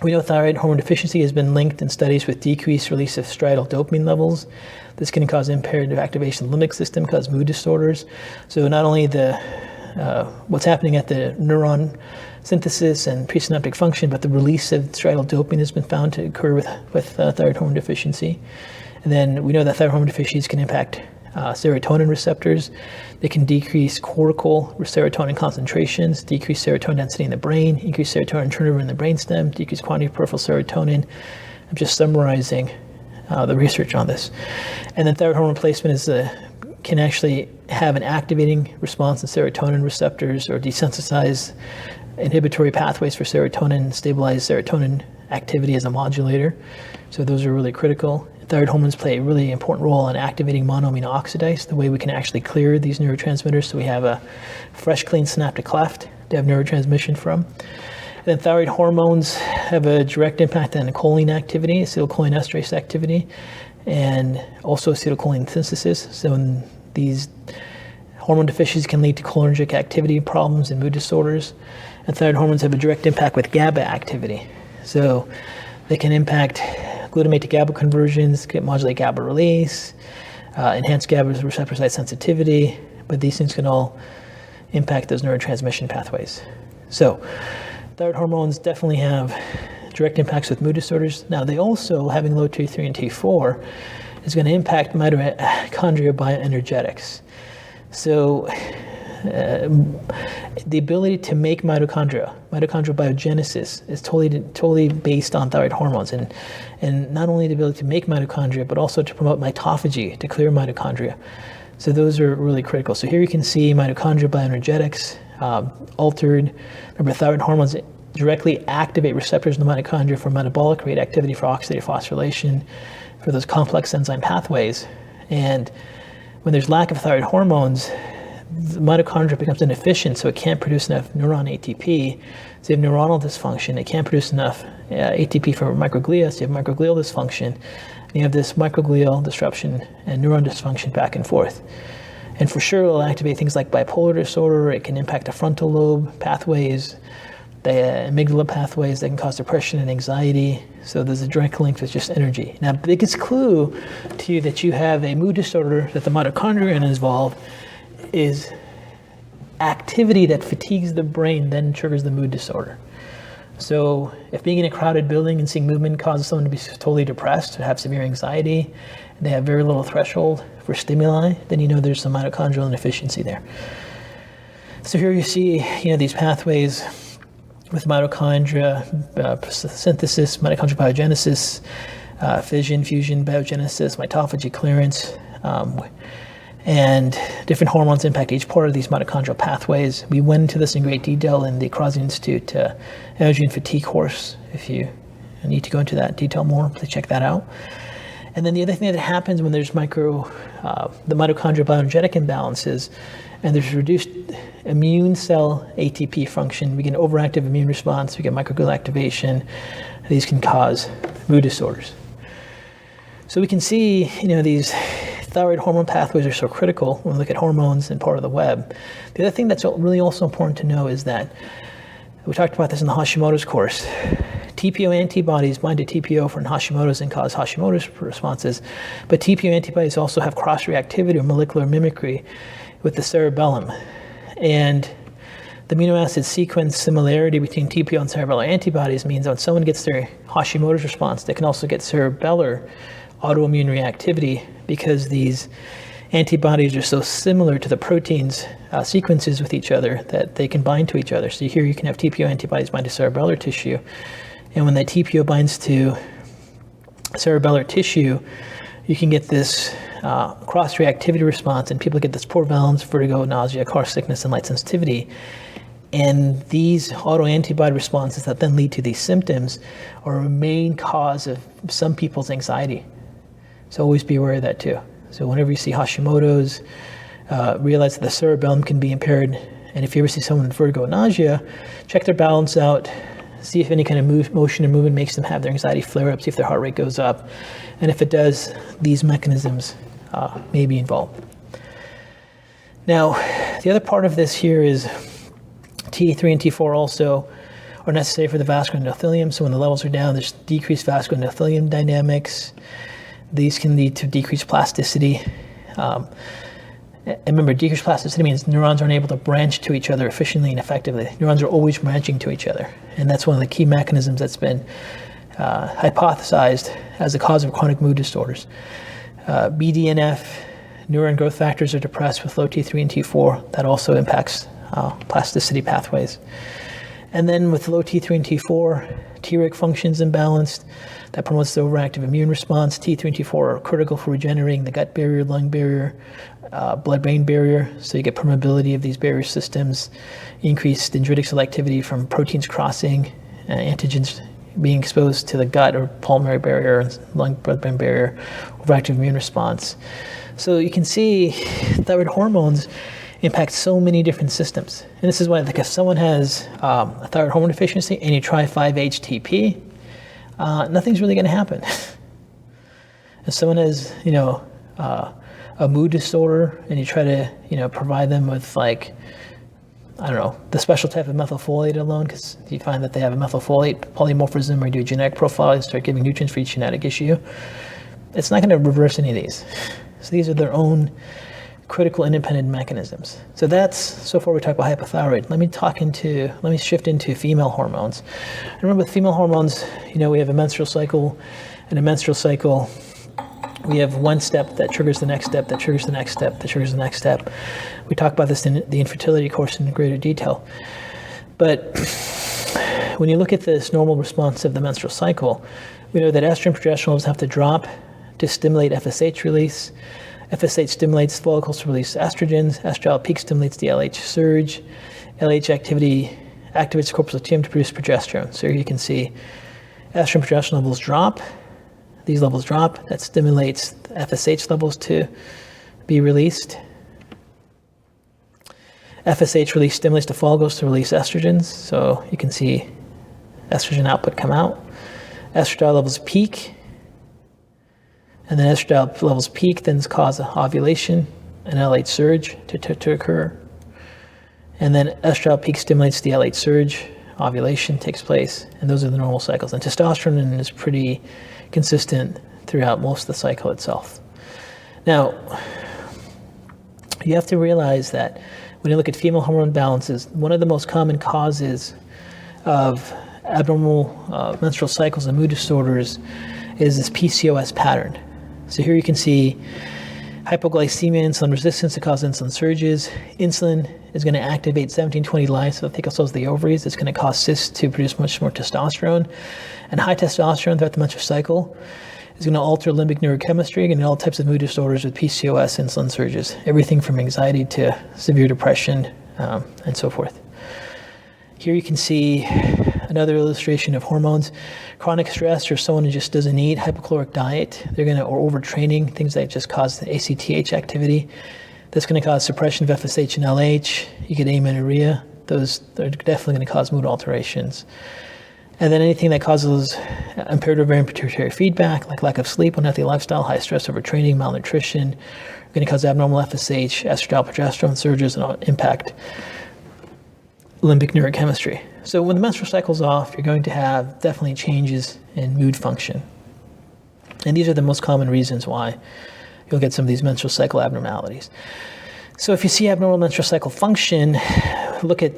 A: we know thyroid hormone deficiency has been linked in studies with decreased release of striatal dopamine levels. This can cause impaired activation of the limbic system, cause mood disorders. So not only what's happening at the neuron synthesis and presynaptic function, but the release of striatal dopamine has been found to occur with thyroid hormone deficiency. And then we know that thyroid hormone deficiencies can impact serotonin receptors. They can decrease cortical serotonin concentrations, decrease serotonin density in the brain, increase serotonin turnover in the brainstem, decrease quantity of peripheral serotonin. I'm just summarizing the research on this. And then thyroid hormone replacement can actually have an activating response in serotonin receptors or desensitize inhibitory pathways for serotonin, stabilize serotonin activity as a modulator. So those are really critical. Thyroid hormones play a really important role in activating monoamine oxidase, the way we can actually clear these neurotransmitters so we have a fresh, clean synaptic cleft to have neurotransmission from. And then thyroid hormones have a direct impact on choline activity, acetylcholinesterase activity, and also acetylcholine synthesis. So in these hormone deficiencies can lead to cholinergic activity problems and mood disorders. And thyroid hormones have a direct impact with GABA activity. So they can impact glutamate to GABA conversions, modulate GABA release, enhance GABA receptor site sensitivity, but these things can all impact those neurotransmission pathways. So thyroid hormones definitely have direct impacts with mood disorders. Now they also, having low T3 and T4, is going to impact mitochondria bioenergetics. So the ability to make mitochondrial biogenesis is totally based on thyroid hormones, and not only the ability to make mitochondria, but also to promote mitophagy, to clear mitochondria. So those are really critical. So here you can see mitochondrial bioenergetics altered. Remember, thyroid hormones directly activate receptors in the mitochondria for metabolic rate activity, for oxidative phosphorylation, for those complex enzyme pathways. And when there's lack of thyroid hormones, the mitochondria becomes inefficient, so it can't produce enough neuron ATP. So you have neuronal dysfunction. It can't produce enough ATP for microglia, so you have microglial dysfunction. And you have this microglial disruption and neuron dysfunction back and forth. And for sure, it'll activate things like bipolar disorder. It can impact the frontal lobe pathways, the amygdala pathways that can cause depression and anxiety. So there's a direct link with just energy. Now, the biggest clue to you that you have a mood disorder, that the mitochondria is involved, is activity that fatigues the brain then triggers the mood disorder. So if being in a crowded building and seeing movement causes someone to be totally depressed, to have severe anxiety, and they have very little threshold for stimuli, then you know there's some mitochondrial inefficiency there. So here you see, these pathways with mitochondria synthesis, mitochondrial biogenesis, fission, fusion, biogenesis, mitophagy clearance, and different hormones impact each part of these mitochondrial pathways. We went into this in great detail in the Crosby Institute Energy and Fatigue course. If you need to go into that detail more, please check that out. And then the other thing that happens when there's the mitochondrial bioenergetic imbalances and there's reduced immune cell ATP function. We get an overactive immune response, we get microglial activation. These can cause mood disorders. So we can see, these thyroid hormone pathways are so critical when we look at hormones and part of the web. The other thing that's really also important to know is that, we talked about this in the Hashimoto's course, TPO antibodies bind to TPO for Hashimoto's and cause Hashimoto's responses, but TPO antibodies also have cross-reactivity or molecular mimicry with the cerebellum. And the amino acid sequence similarity between TPO and cerebellar antibodies means that when someone gets their Hashimoto's response, they can also get cerebellar autoimmune reactivity because these antibodies are so similar to the proteins sequences with each other that they can bind to each other. So here you can have TPO antibodies bind to cerebellar tissue, and when that TPO binds to cerebellar tissue, you can get this cross-reactivity response, and people get this poor balance, vertigo, nausea, car sickness, and light sensitivity. And these autoantibody responses that then lead to these symptoms are a main cause of some people's anxiety. So always be aware of that too. So whenever you see Hashimoto's, realize that the cerebellum can be impaired. And if you ever see someone with vertigo and nausea, check their balance out, see if any kind of motion or movement makes them have their anxiety flare up, see if their heart rate goes up. And if it does, these mechanisms may be involved. Now, the other part of this here is T3 and T4 also are necessary for the vascular endothelium. So when the levels are down, there's decreased vascular endothelium dynamics. These can lead to decreased plasticity. And remember, decreased plasticity means neurons aren't able to branch to each other efficiently and effectively. Neurons are always branching to each other. And that's one of the key mechanisms that's been hypothesized as the cause of chronic mood disorders. BDNF, neuron growth factors are depressed with low T3 and T4. That also impacts plasticity pathways. And then with low T3 and T4, Treg functions imbalanced. That promotes the overactive immune response. T3 and T4 are critical for regenerating the gut barrier, lung barrier, blood-brain barrier. So you get permeability of these barrier systems, increased dendritic selectivity from proteins crossing, antigens being exposed to the gut or pulmonary barrier, lung, blood-brain barrier, overactive immune response. So you can see thyroid hormones impact so many different systems. And this is why, like, if someone has a thyroid hormone deficiency and you try 5-HTP, nothing's really going to happen. If someone has, a mood disorder and you try to, provide them with, like, I don't know, the special type of methylfolate alone, because you find that they have a methylfolate polymorphism, or you do a genetic profile and start giving nutrients for each genetic issue, it's not going to reverse any of these. So these are their own critical independent mechanisms. So that's, so far we talked about hypothyroid. Let me shift into female hormones. And remember, with female hormones, we have a menstrual cycle, and a menstrual cycle, we have one step that triggers the next step, that triggers the next step, that triggers the next step. We talk about this in the infertility course in greater detail. But when you look at this normal response of the menstrual cycle, we know that estrogen and progesterone levels have to drop to stimulate FSH release. FSH stimulates follicles to release estrogens. Estradiol peak stimulates the LH surge. LH activity activates corpus luteum to produce progesterone. So here you can see estrogen and progesterone levels drop. These levels drop. That stimulates the FSH levels to be released. FSH release stimulates the follicles to release estrogens. So you can see estrogen output come out. Estradiol levels peak. And then estradiol levels peak, then cause ovulation and LH surge to occur. And then estradiol peak stimulates the LH surge, ovulation takes place, and those are the normal cycles. And testosterone is pretty consistent throughout most of the cycle itself. Now, you have to realize that when you look at female hormone balances, one of the most common causes of abnormal menstrual cycles and mood disorders is this PCOS pattern. So here you can see hypoglycemia, insulin resistance to cause insulin surges. Insulin is going to activate 1720 lines, so the thickle cells of the ovaries. It's going to cause cysts to produce much more testosterone. And high testosterone throughout the menstrual cycle is going to alter limbic neurochemistry and all types of mood disorders with PCOS insulin surges. Everything from anxiety to severe depression and so forth. Here you can see another illustration of hormones. Chronic stress, or someone who just doesn't eat, hypocaloric diet, or overtraining, things that just cause the ACTH activity. That's going to cause suppression of FSH and LH. You get amenorrhea. Those are definitely going to cause mood alterations. And then anything that causes impaired ovarian pituitary feedback, like lack of sleep, unhealthy lifestyle, high stress, overtraining, malnutrition, are going to cause abnormal FSH, estradiol, progesterone surges, and impact limbic neurochemistry. So when the menstrual cycle's off, you're going to have definitely changes in mood function. And these are the most common reasons why you'll get some of these menstrual cycle abnormalities. So if you see abnormal menstrual cycle function, look at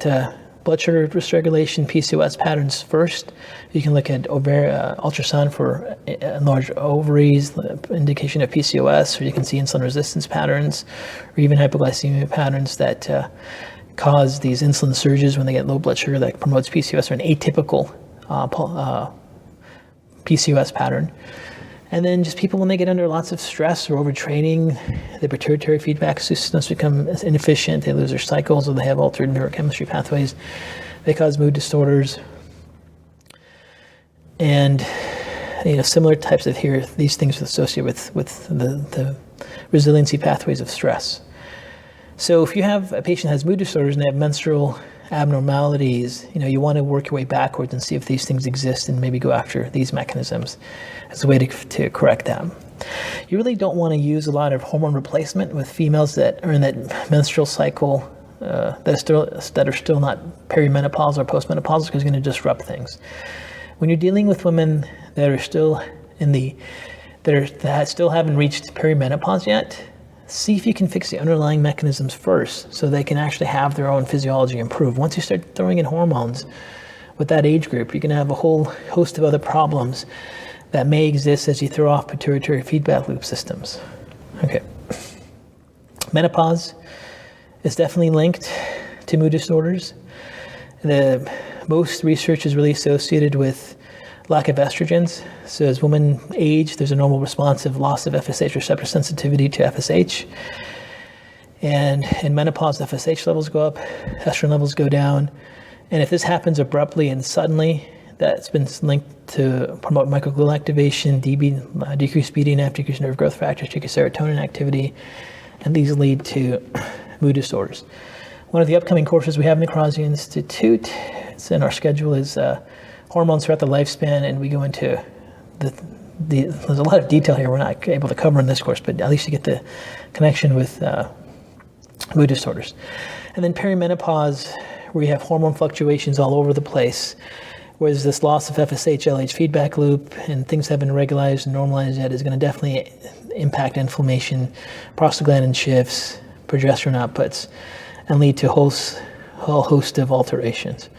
A: blood sugar dysregulation, PCOS patterns first. You can look at ultrasound for enlarged ovaries, indication of PCOS, or you can see insulin resistance patterns, or even hypoglycemia patterns that cause these insulin surges when they get low blood sugar that promotes PCOS, or an atypical PCOS pattern. And then just people, when they get under lots of stress or overtraining, the pituitary feedback systems become inefficient, they lose their cycles, or they have altered neurochemistry pathways. They cause mood disorders. And similar types of these things associated with the resiliency pathways of stress. So if you have a patient that has mood disorders and they have menstrual abnormalities, you want to work your way backwards and see if these things exist and maybe go after these mechanisms as a way to correct them. You really don't want to use a lot of hormone replacement with females that are in that menstrual cycle that are still not perimenopause or postmenopausal, because it's going to disrupt things. When you're dealing with women that are still that still haven't reached perimenopause yet, see if you can fix the underlying mechanisms first so they can actually have their own physiology improve. Once you start throwing in hormones with that age group, you're going to have a whole host of other problems that may exist as you throw off pituitary feedback loop systems. Okay. Menopause is definitely linked to mood disorders. The most research is really associated with lack of estrogens. So as women age, there's a normal response of loss of FSH receptor sensitivity to FSH. And in menopause, FSH levels go up, estrogen levels go down. And if this happens abruptly and suddenly, that's been linked to promote microglial activation, decreased BDNF, decreased nerve growth factors, decreased serotonin activity, and these lead to mood disorders. One of the upcoming courses we have in the Crosby Institute, it's in our schedule, is hormones throughout the lifespan, and we go into there's a lot of detail here we're not able to cover in this course, but at least you get the connection with mood disorders. And then perimenopause, where you have hormone fluctuations all over the place, where there's this loss of FSH, LH feedback loop, and things haven't been regularized and normalized yet, is going to definitely impact inflammation, prostaglandin shifts, progesterone outputs, and lead to a whole host of alterations.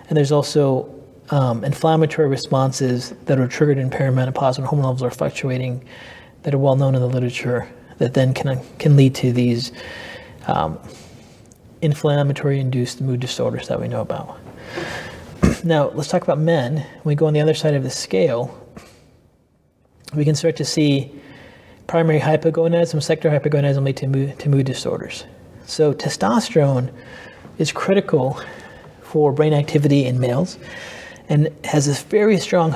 A: And there's also inflammatory responses that are triggered in perimenopause when hormone levels are fluctuating, that are well known in the literature, that then can lead to these inflammatory induced mood disorders that we know about. Now let's talk about men. When we go on the other side of the scale, we can start to see primary hypogonadism, secondary hypogonadism lead to mood disorders. So testosterone is critical for brain activity in males, and has this very strong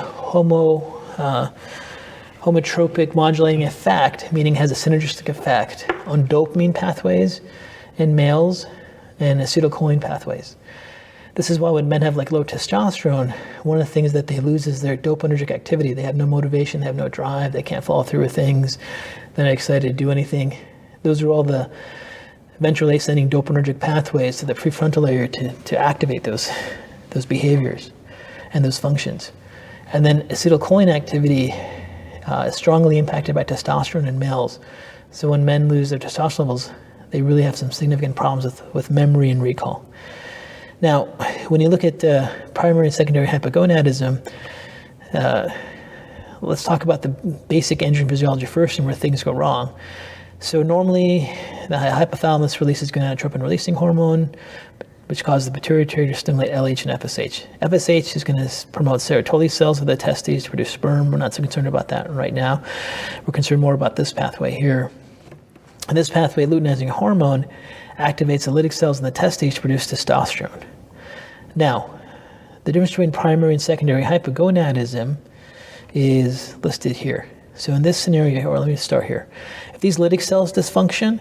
A: homotropic modulating effect, meaning has a synergistic effect on dopamine pathways in males and acetylcholine pathways. This is why when men have low testosterone, one of the things that they lose is their dopaminergic activity. They have no motivation, they have no drive, they can't follow through with things, they're not excited to do anything. Those are all the ventrally ascending dopaminergic pathways to the prefrontal area to activate those behaviors and those functions. And then acetylcholine activity is strongly impacted by testosterone in males. So when men lose their testosterone levels, they really have some significant problems with memory and recall. Now, when you look at primary and secondary hypogonadism, let's talk about the basic androgen physiology first and where things go wrong. So normally, the hypothalamus releases gonadotropin-releasing hormone, which causes the pituitary to stimulate LH and FSH. FSH is going to promote Sertoli cells of the testes to produce sperm. We're not so concerned about that right now. We're concerned more about this pathway here. And this pathway, luteinizing hormone, activates the Leydig cells in the testes to produce testosterone. Now, the difference between primary and secondary hypogonadism is listed here. So in this scenario, or let me start here. If these Leydig cells dysfunction,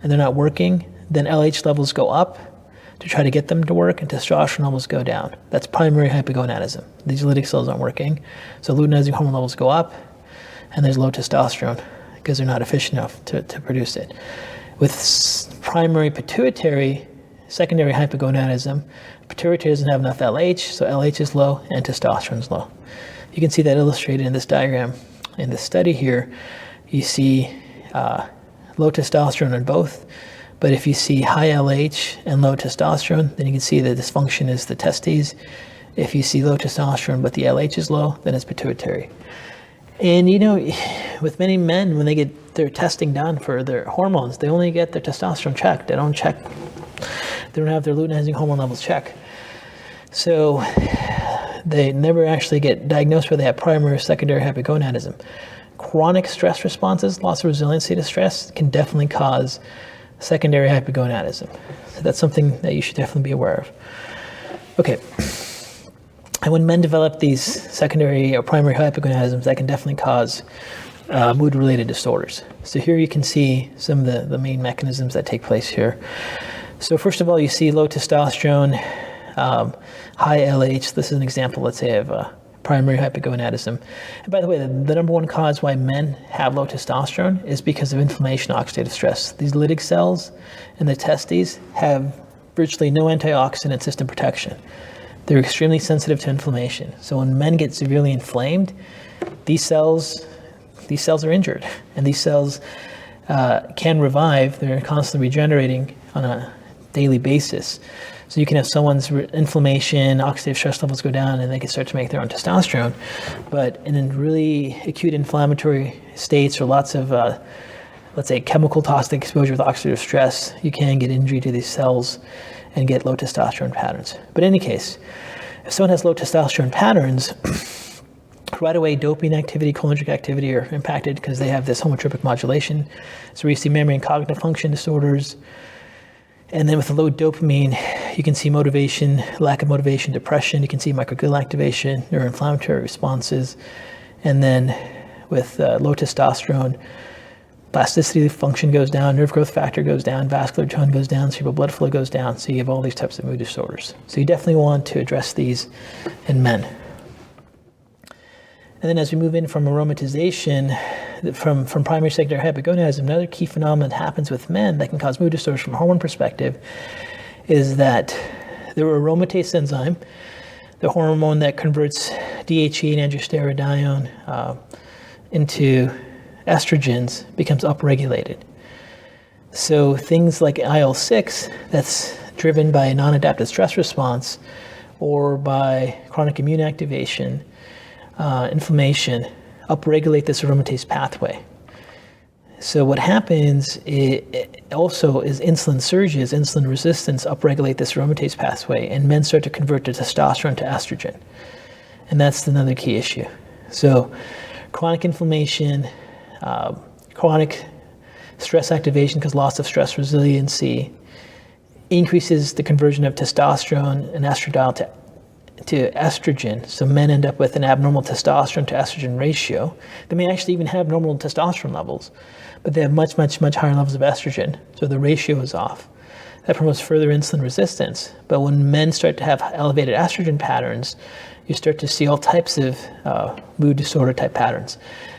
A: and they're not working, then LH levels go up to try to get them to work, and testosterone levels go down. That's primary hypogonadism. These Leydig cells aren't working, so luteinizing hormone levels go up, and there's low testosterone because they're not efficient enough to produce it. With primary pituitary, secondary hypogonadism, pituitary doesn't have enough LH, so LH is low and testosterone is low. You can see that illustrated in this diagram. In this study here, you see low testosterone in both, but if you see high LH and low testosterone, then you can see the dysfunction is the testes. If you see low testosterone but the LH is low, then it's pituitary. And you know, with many men, when they get their testing done for their hormones, they only get their testosterone checked. They don't have their luteinizing hormone levels checked. So they never actually get diagnosed whether they have primary or secondary hypogonadism. Chronic stress responses, loss of resiliency to stress, can definitely cause secondary hypogonadism. So that's something that you should definitely be aware of. Okay. And when men develop these secondary or primary hypogonadisms, that can definitely cause mood-related disorders. So here you can see some of the main mechanisms that take place here. So first of all, you see low testosterone, high LH. This is an example, let's say, of primary hypogonadism. And by the way, the number one cause why men have low testosterone is because of inflammation, oxidative stress. These Leydig cells in the testes have virtually no antioxidant system protection. They're extremely sensitive to inflammation. So when men get severely inflamed, these cells are injured, and these cells can revive. They're constantly regenerating on a daily basis. So you can have someone's inflammation, oxidative stress levels go down, and they can start to make their own testosterone. But in really acute inflammatory states or lots of, let's say, chemical toxic exposure with oxidative stress, you can get injury to these cells and get low testosterone patterns. But in any case, if someone has low testosterone patterns, right away dopamine activity, cholinergic activity are impacted because they have this homotropic modulation. So we see memory and cognitive function disorders. And then with the low dopamine, you can see motivation, lack of motivation, depression. You can see microglial activation, neuroinflammatory responses. And then with low testosterone, plasticity function goes down, nerve growth factor goes down, vascular tone goes down, cerebral blood flow goes down. So you have all these types of mood disorders. So you definitely want to address these in men. And then as we move in from aromatization, from primary secondary hypogonadism, another key phenomenon that happens with men that can cause mood disorders from a hormone perspective is that the aromatase enzyme, the hormone that converts DHEA and androstenedione into estrogens, becomes upregulated. So things like IL-6, that's driven by a non-adaptive stress response or by chronic immune activation, inflammation, upregulate this aromatase pathway. So what happens also is insulin surges, insulin resistance upregulate this aromatase pathway, and men start to convert to testosterone to estrogen. And that's another key issue. So chronic inflammation, chronic stress activation because loss of stress resiliency increases the conversion of testosterone and estradiol to estrogen. So men end up with an abnormal testosterone to estrogen ratio. They may actually even have normal testosterone levels, but they have much, much, much higher levels of estrogen. So the ratio is off. That promotes further insulin resistance. But when men start to have elevated estrogen patterns, you start to see all types of mood disorder type patterns.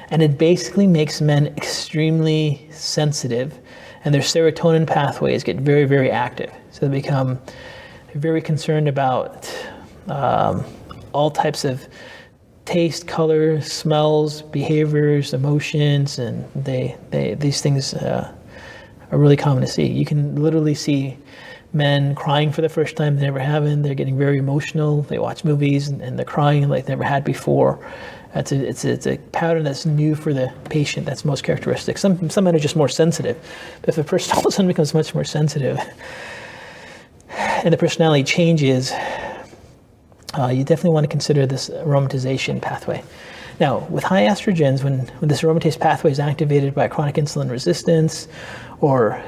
A: And it basically makes men extremely sensitive, and their serotonin pathways get very, very active. So they become very concerned about all types of taste, color, smells, behaviors, emotions, and these things are really common to see. You can literally see men crying for the first time they never haven't. They're getting very emotional. They watch movies and they're crying like they never had before. It's a pattern that's new for the patient. That's most characteristic. Some men are just more sensitive. But if a person all of a sudden becomes much more sensitive and the personality changes, you definitely want to consider this aromatization pathway. Now, with high estrogens, when this aromatase pathway is activated by chronic insulin resistance or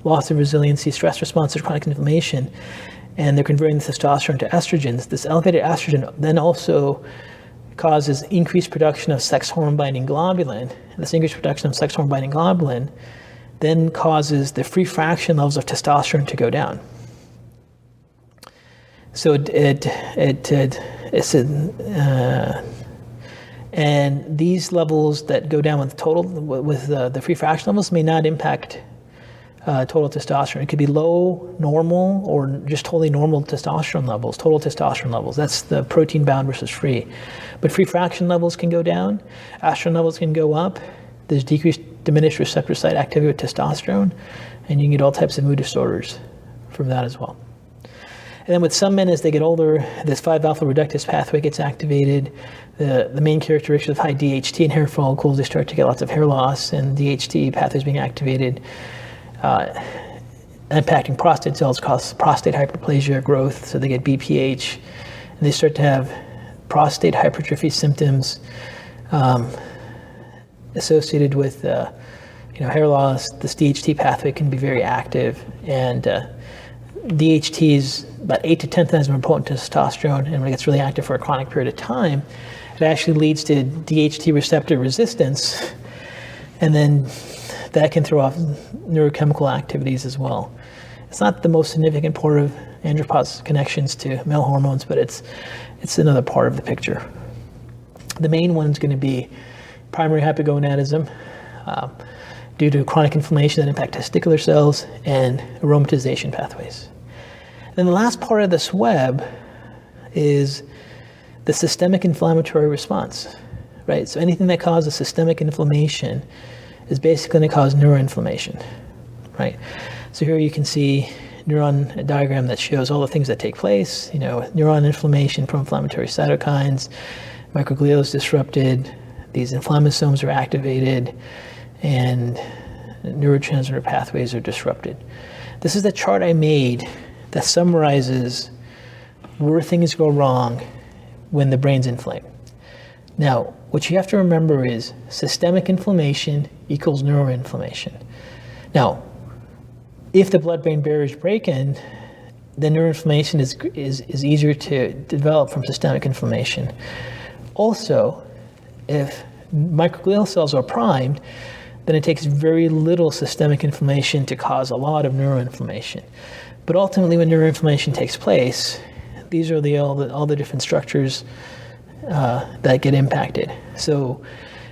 A: loss of resiliency, stress response to chronic inflammation, and they're converting the testosterone to estrogens, this elevated estrogen then also causes increased production of sex hormone binding globulin. And this increased production of sex hormone binding globulin then causes the free fraction levels of testosterone to go down. So and these levels that go down with the free fraction levels may not impact total testosterone. It could be low, normal, or just totally normal testosterone levels, total testosterone levels. That's the protein bound versus free. But free fraction levels can go down, estrogen levels can go up. There's diminished receptor site activity with testosterone, and you can get all types of mood disorders from that as well. And then with some men, as they get older, this 5-alpha reductase pathway gets activated. The main characteristic of high DHT in hair follicles, they start to get lots of hair loss, and DHT pathways being activated, impacting prostate cells, cause prostate hyperplasia growth, so they get BPH, and they start to have prostate hypertrophy symptoms associated with hair loss. This DHT pathway can be very active, and DHT is about 8 to 10 times more potent than testosterone, and when it gets really active for a chronic period of time, it actually leads to DHT receptor resistance, and then that can throw off neurochemical activities as well. It's not the most significant part of andropause connections to male hormones, but it's another part of the picture. The main one is going to be primary hypogonadism due to chronic inflammation that impact testicular cells and aromatization pathways. Then the last part of this web is the systemic inflammatory response, right? So anything that causes systemic inflammation is basically going to cause neuroinflammation, right? So here you can see a diagram that shows all the things that take place, neuron inflammation, pro-inflammatory cytokines, microglia is disrupted, these inflammasomes are activated, and neurotransmitter pathways are disrupted. This is the chart I made that summarizes where things go wrong when the brain's inflamed. Now, what you have to remember is systemic inflammation equals neuroinflammation. Now, if the blood-brain barrier is breaking, then neuroinflammation is easier to develop from systemic inflammation. Also, if microglial cells are primed, then it takes very little systemic inflammation to cause a lot of neuroinflammation. But ultimately, when neuroinflammation takes place, these are all the different structures that get impacted. So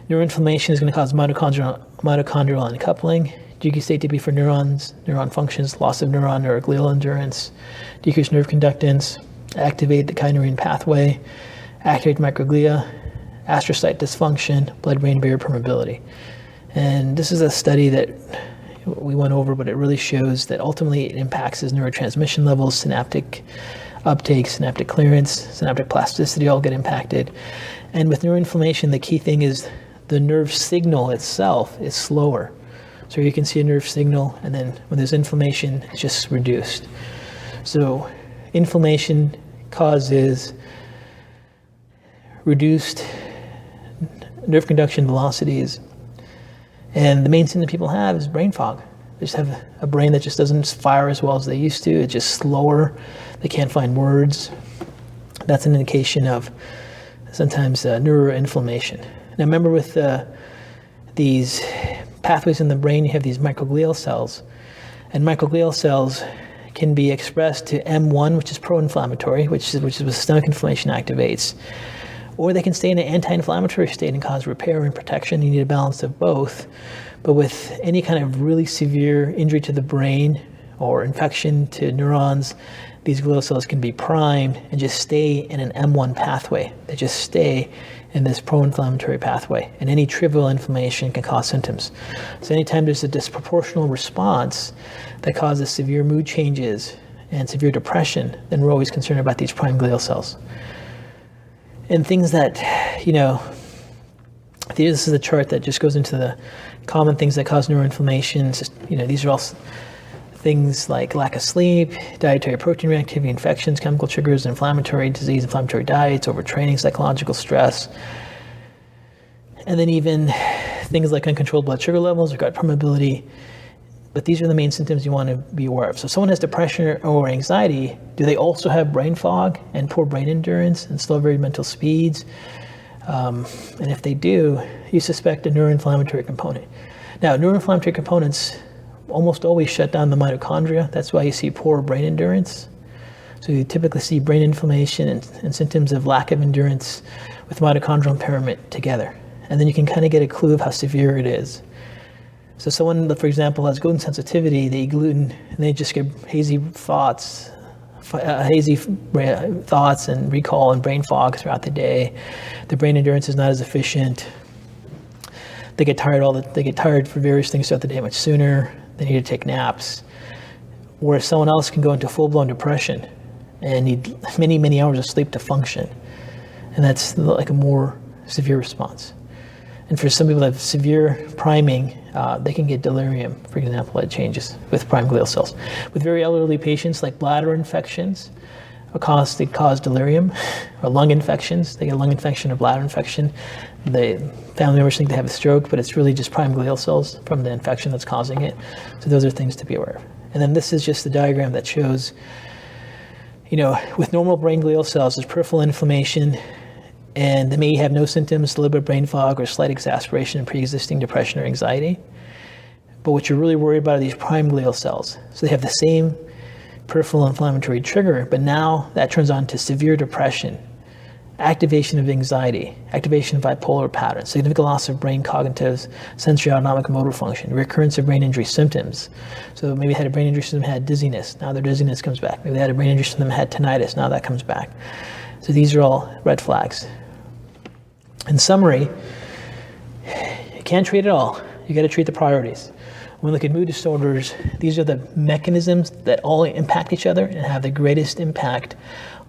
A: neuroinflammation is going to cause mitochondrial uncoupling, decreased ATP for neurons, neuron functions, loss of neuron or glial endurance, decreased nerve conductance, activate the kynurenine pathway, activate microglia, astrocyte dysfunction, blood-brain barrier permeability. And this is a study that we went over, but it really shows that ultimately it impacts his neurotransmission levels, synaptic uptake, synaptic clearance, synaptic plasticity all get impacted. And with neuroinflammation, the key thing is the nerve signal itself is slower. So you can see a nerve signal, and then when there's inflammation, it's just reduced. So inflammation causes reduced nerve conduction velocities. And the main thing that people have is brain fog. They just have a brain that just doesn't fire as well as they used to. It's just slower. They can't find words. That's an indication of sometimes neuroinflammation. Now remember, with these pathways in the brain, you have these microglial cells. And microglial cells can be expressed to M1, which is pro-inflammatory, which is what systemic inflammation activates. Or they can stay in an anti-inflammatory state and cause repair and protection. You need a balance of both. But with any kind of really severe injury to the brain or infection to neurons, these glial cells can be primed and just stay in an M1 pathway. They just stay in this pro-inflammatory pathway. And any trivial inflammation can cause symptoms. So anytime there's a disproportional response that causes severe mood changes and severe depression, then we're always concerned about these primed glial cells. And things that, this is a chart that just goes into the common things that cause neuroinflammation. These are all things like lack of sleep, dietary protein reactivity, infections, chemical triggers, inflammatory disease, inflammatory diets, overtraining, psychological stress. And then even things like uncontrolled blood sugar levels or gut permeability. But these are the main symptoms you want to be aware of. So if someone has depression or anxiety, do they also have brain fog and poor brain endurance and slow varied mental speeds? And if they do, you suspect a neuroinflammatory component. Now, neuroinflammatory components almost always shut down the mitochondria. That's why you see poor brain endurance. So you typically see brain inflammation and symptoms of lack of endurance with mitochondrial impairment together. And then you can kind of get a clue of how severe it is. So someone that, for example, has gluten sensitivity, they eat gluten and they just get hazy thoughts and recall and brain fog throughout the day. The brain endurance is not as efficient. They get tired for various things throughout the day much sooner. They need to take naps. Whereas someone else can go into full-blown depression and need many, many hours of sleep to function. And that's like a more severe response. And for some people that have severe priming, they can get delirium, for example, that changes with prime glial cells. With very elderly patients, like bladder infections, they cause delirium, or lung infections. They get a lung infection or bladder infection. The family members think they have a stroke, but it's really just prime glial cells from the infection that's causing it. So those are things to be aware of. And then this is just the diagram that shows, with normal brain glial cells, there's peripheral inflammation, and they may have no symptoms, a little bit of brain fog or slight exacerbation of pre-existing depression or anxiety. But what you're really worried about are these prime glial cells. So they have the same peripheral inflammatory trigger, but now that turns on to severe depression, activation of anxiety, activation of bipolar patterns, significant loss of brain cognitive, sensory, autonomic, motor function, recurrence of brain injury symptoms. So maybe they had a brain injury symptom, had dizziness, now their dizziness comes back. Maybe they had a brain injury symptom, had tinnitus, now that comes back. So these are all red flags. In summary, you can't treat it all. You got to treat the priorities. When we look at mood disorders, these are the mechanisms that all impact each other and have the greatest impact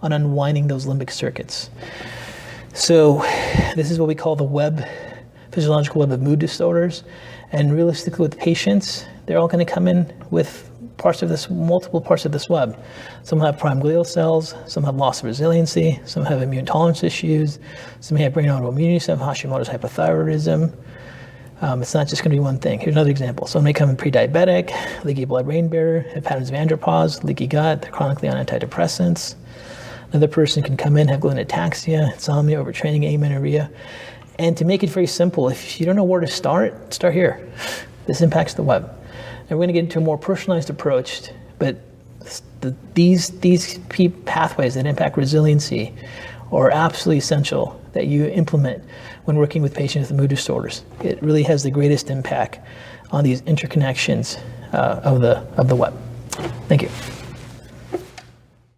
A: on unwinding those limbic circuits. So this is what we call the physiological web of mood disorders. And realistically with patients, they're all going to come in with multiple parts of this web. Some have prime glial cells, some have loss of resiliency, some have immune tolerance issues, some may have brain autoimmunity, some have Hashimoto's hypothyroidism. It's not just going to be one thing. Here's another example. Someone may come in pre-diabetic, leaky blood-brain barrier, have patterns of andropause, leaky gut, they're chronically on antidepressants. Another person can come in, have gluten ataxia, insomnia, overtraining, amenorrhea. And to make it very simple, if you don't know where to start here. This impacts the web. And we're going to get into a more personalized approach, but these pathways that impact resiliency are absolutely essential that you implement when working with patients with mood disorders. It really has the greatest impact on these interconnections of the web. Thank you.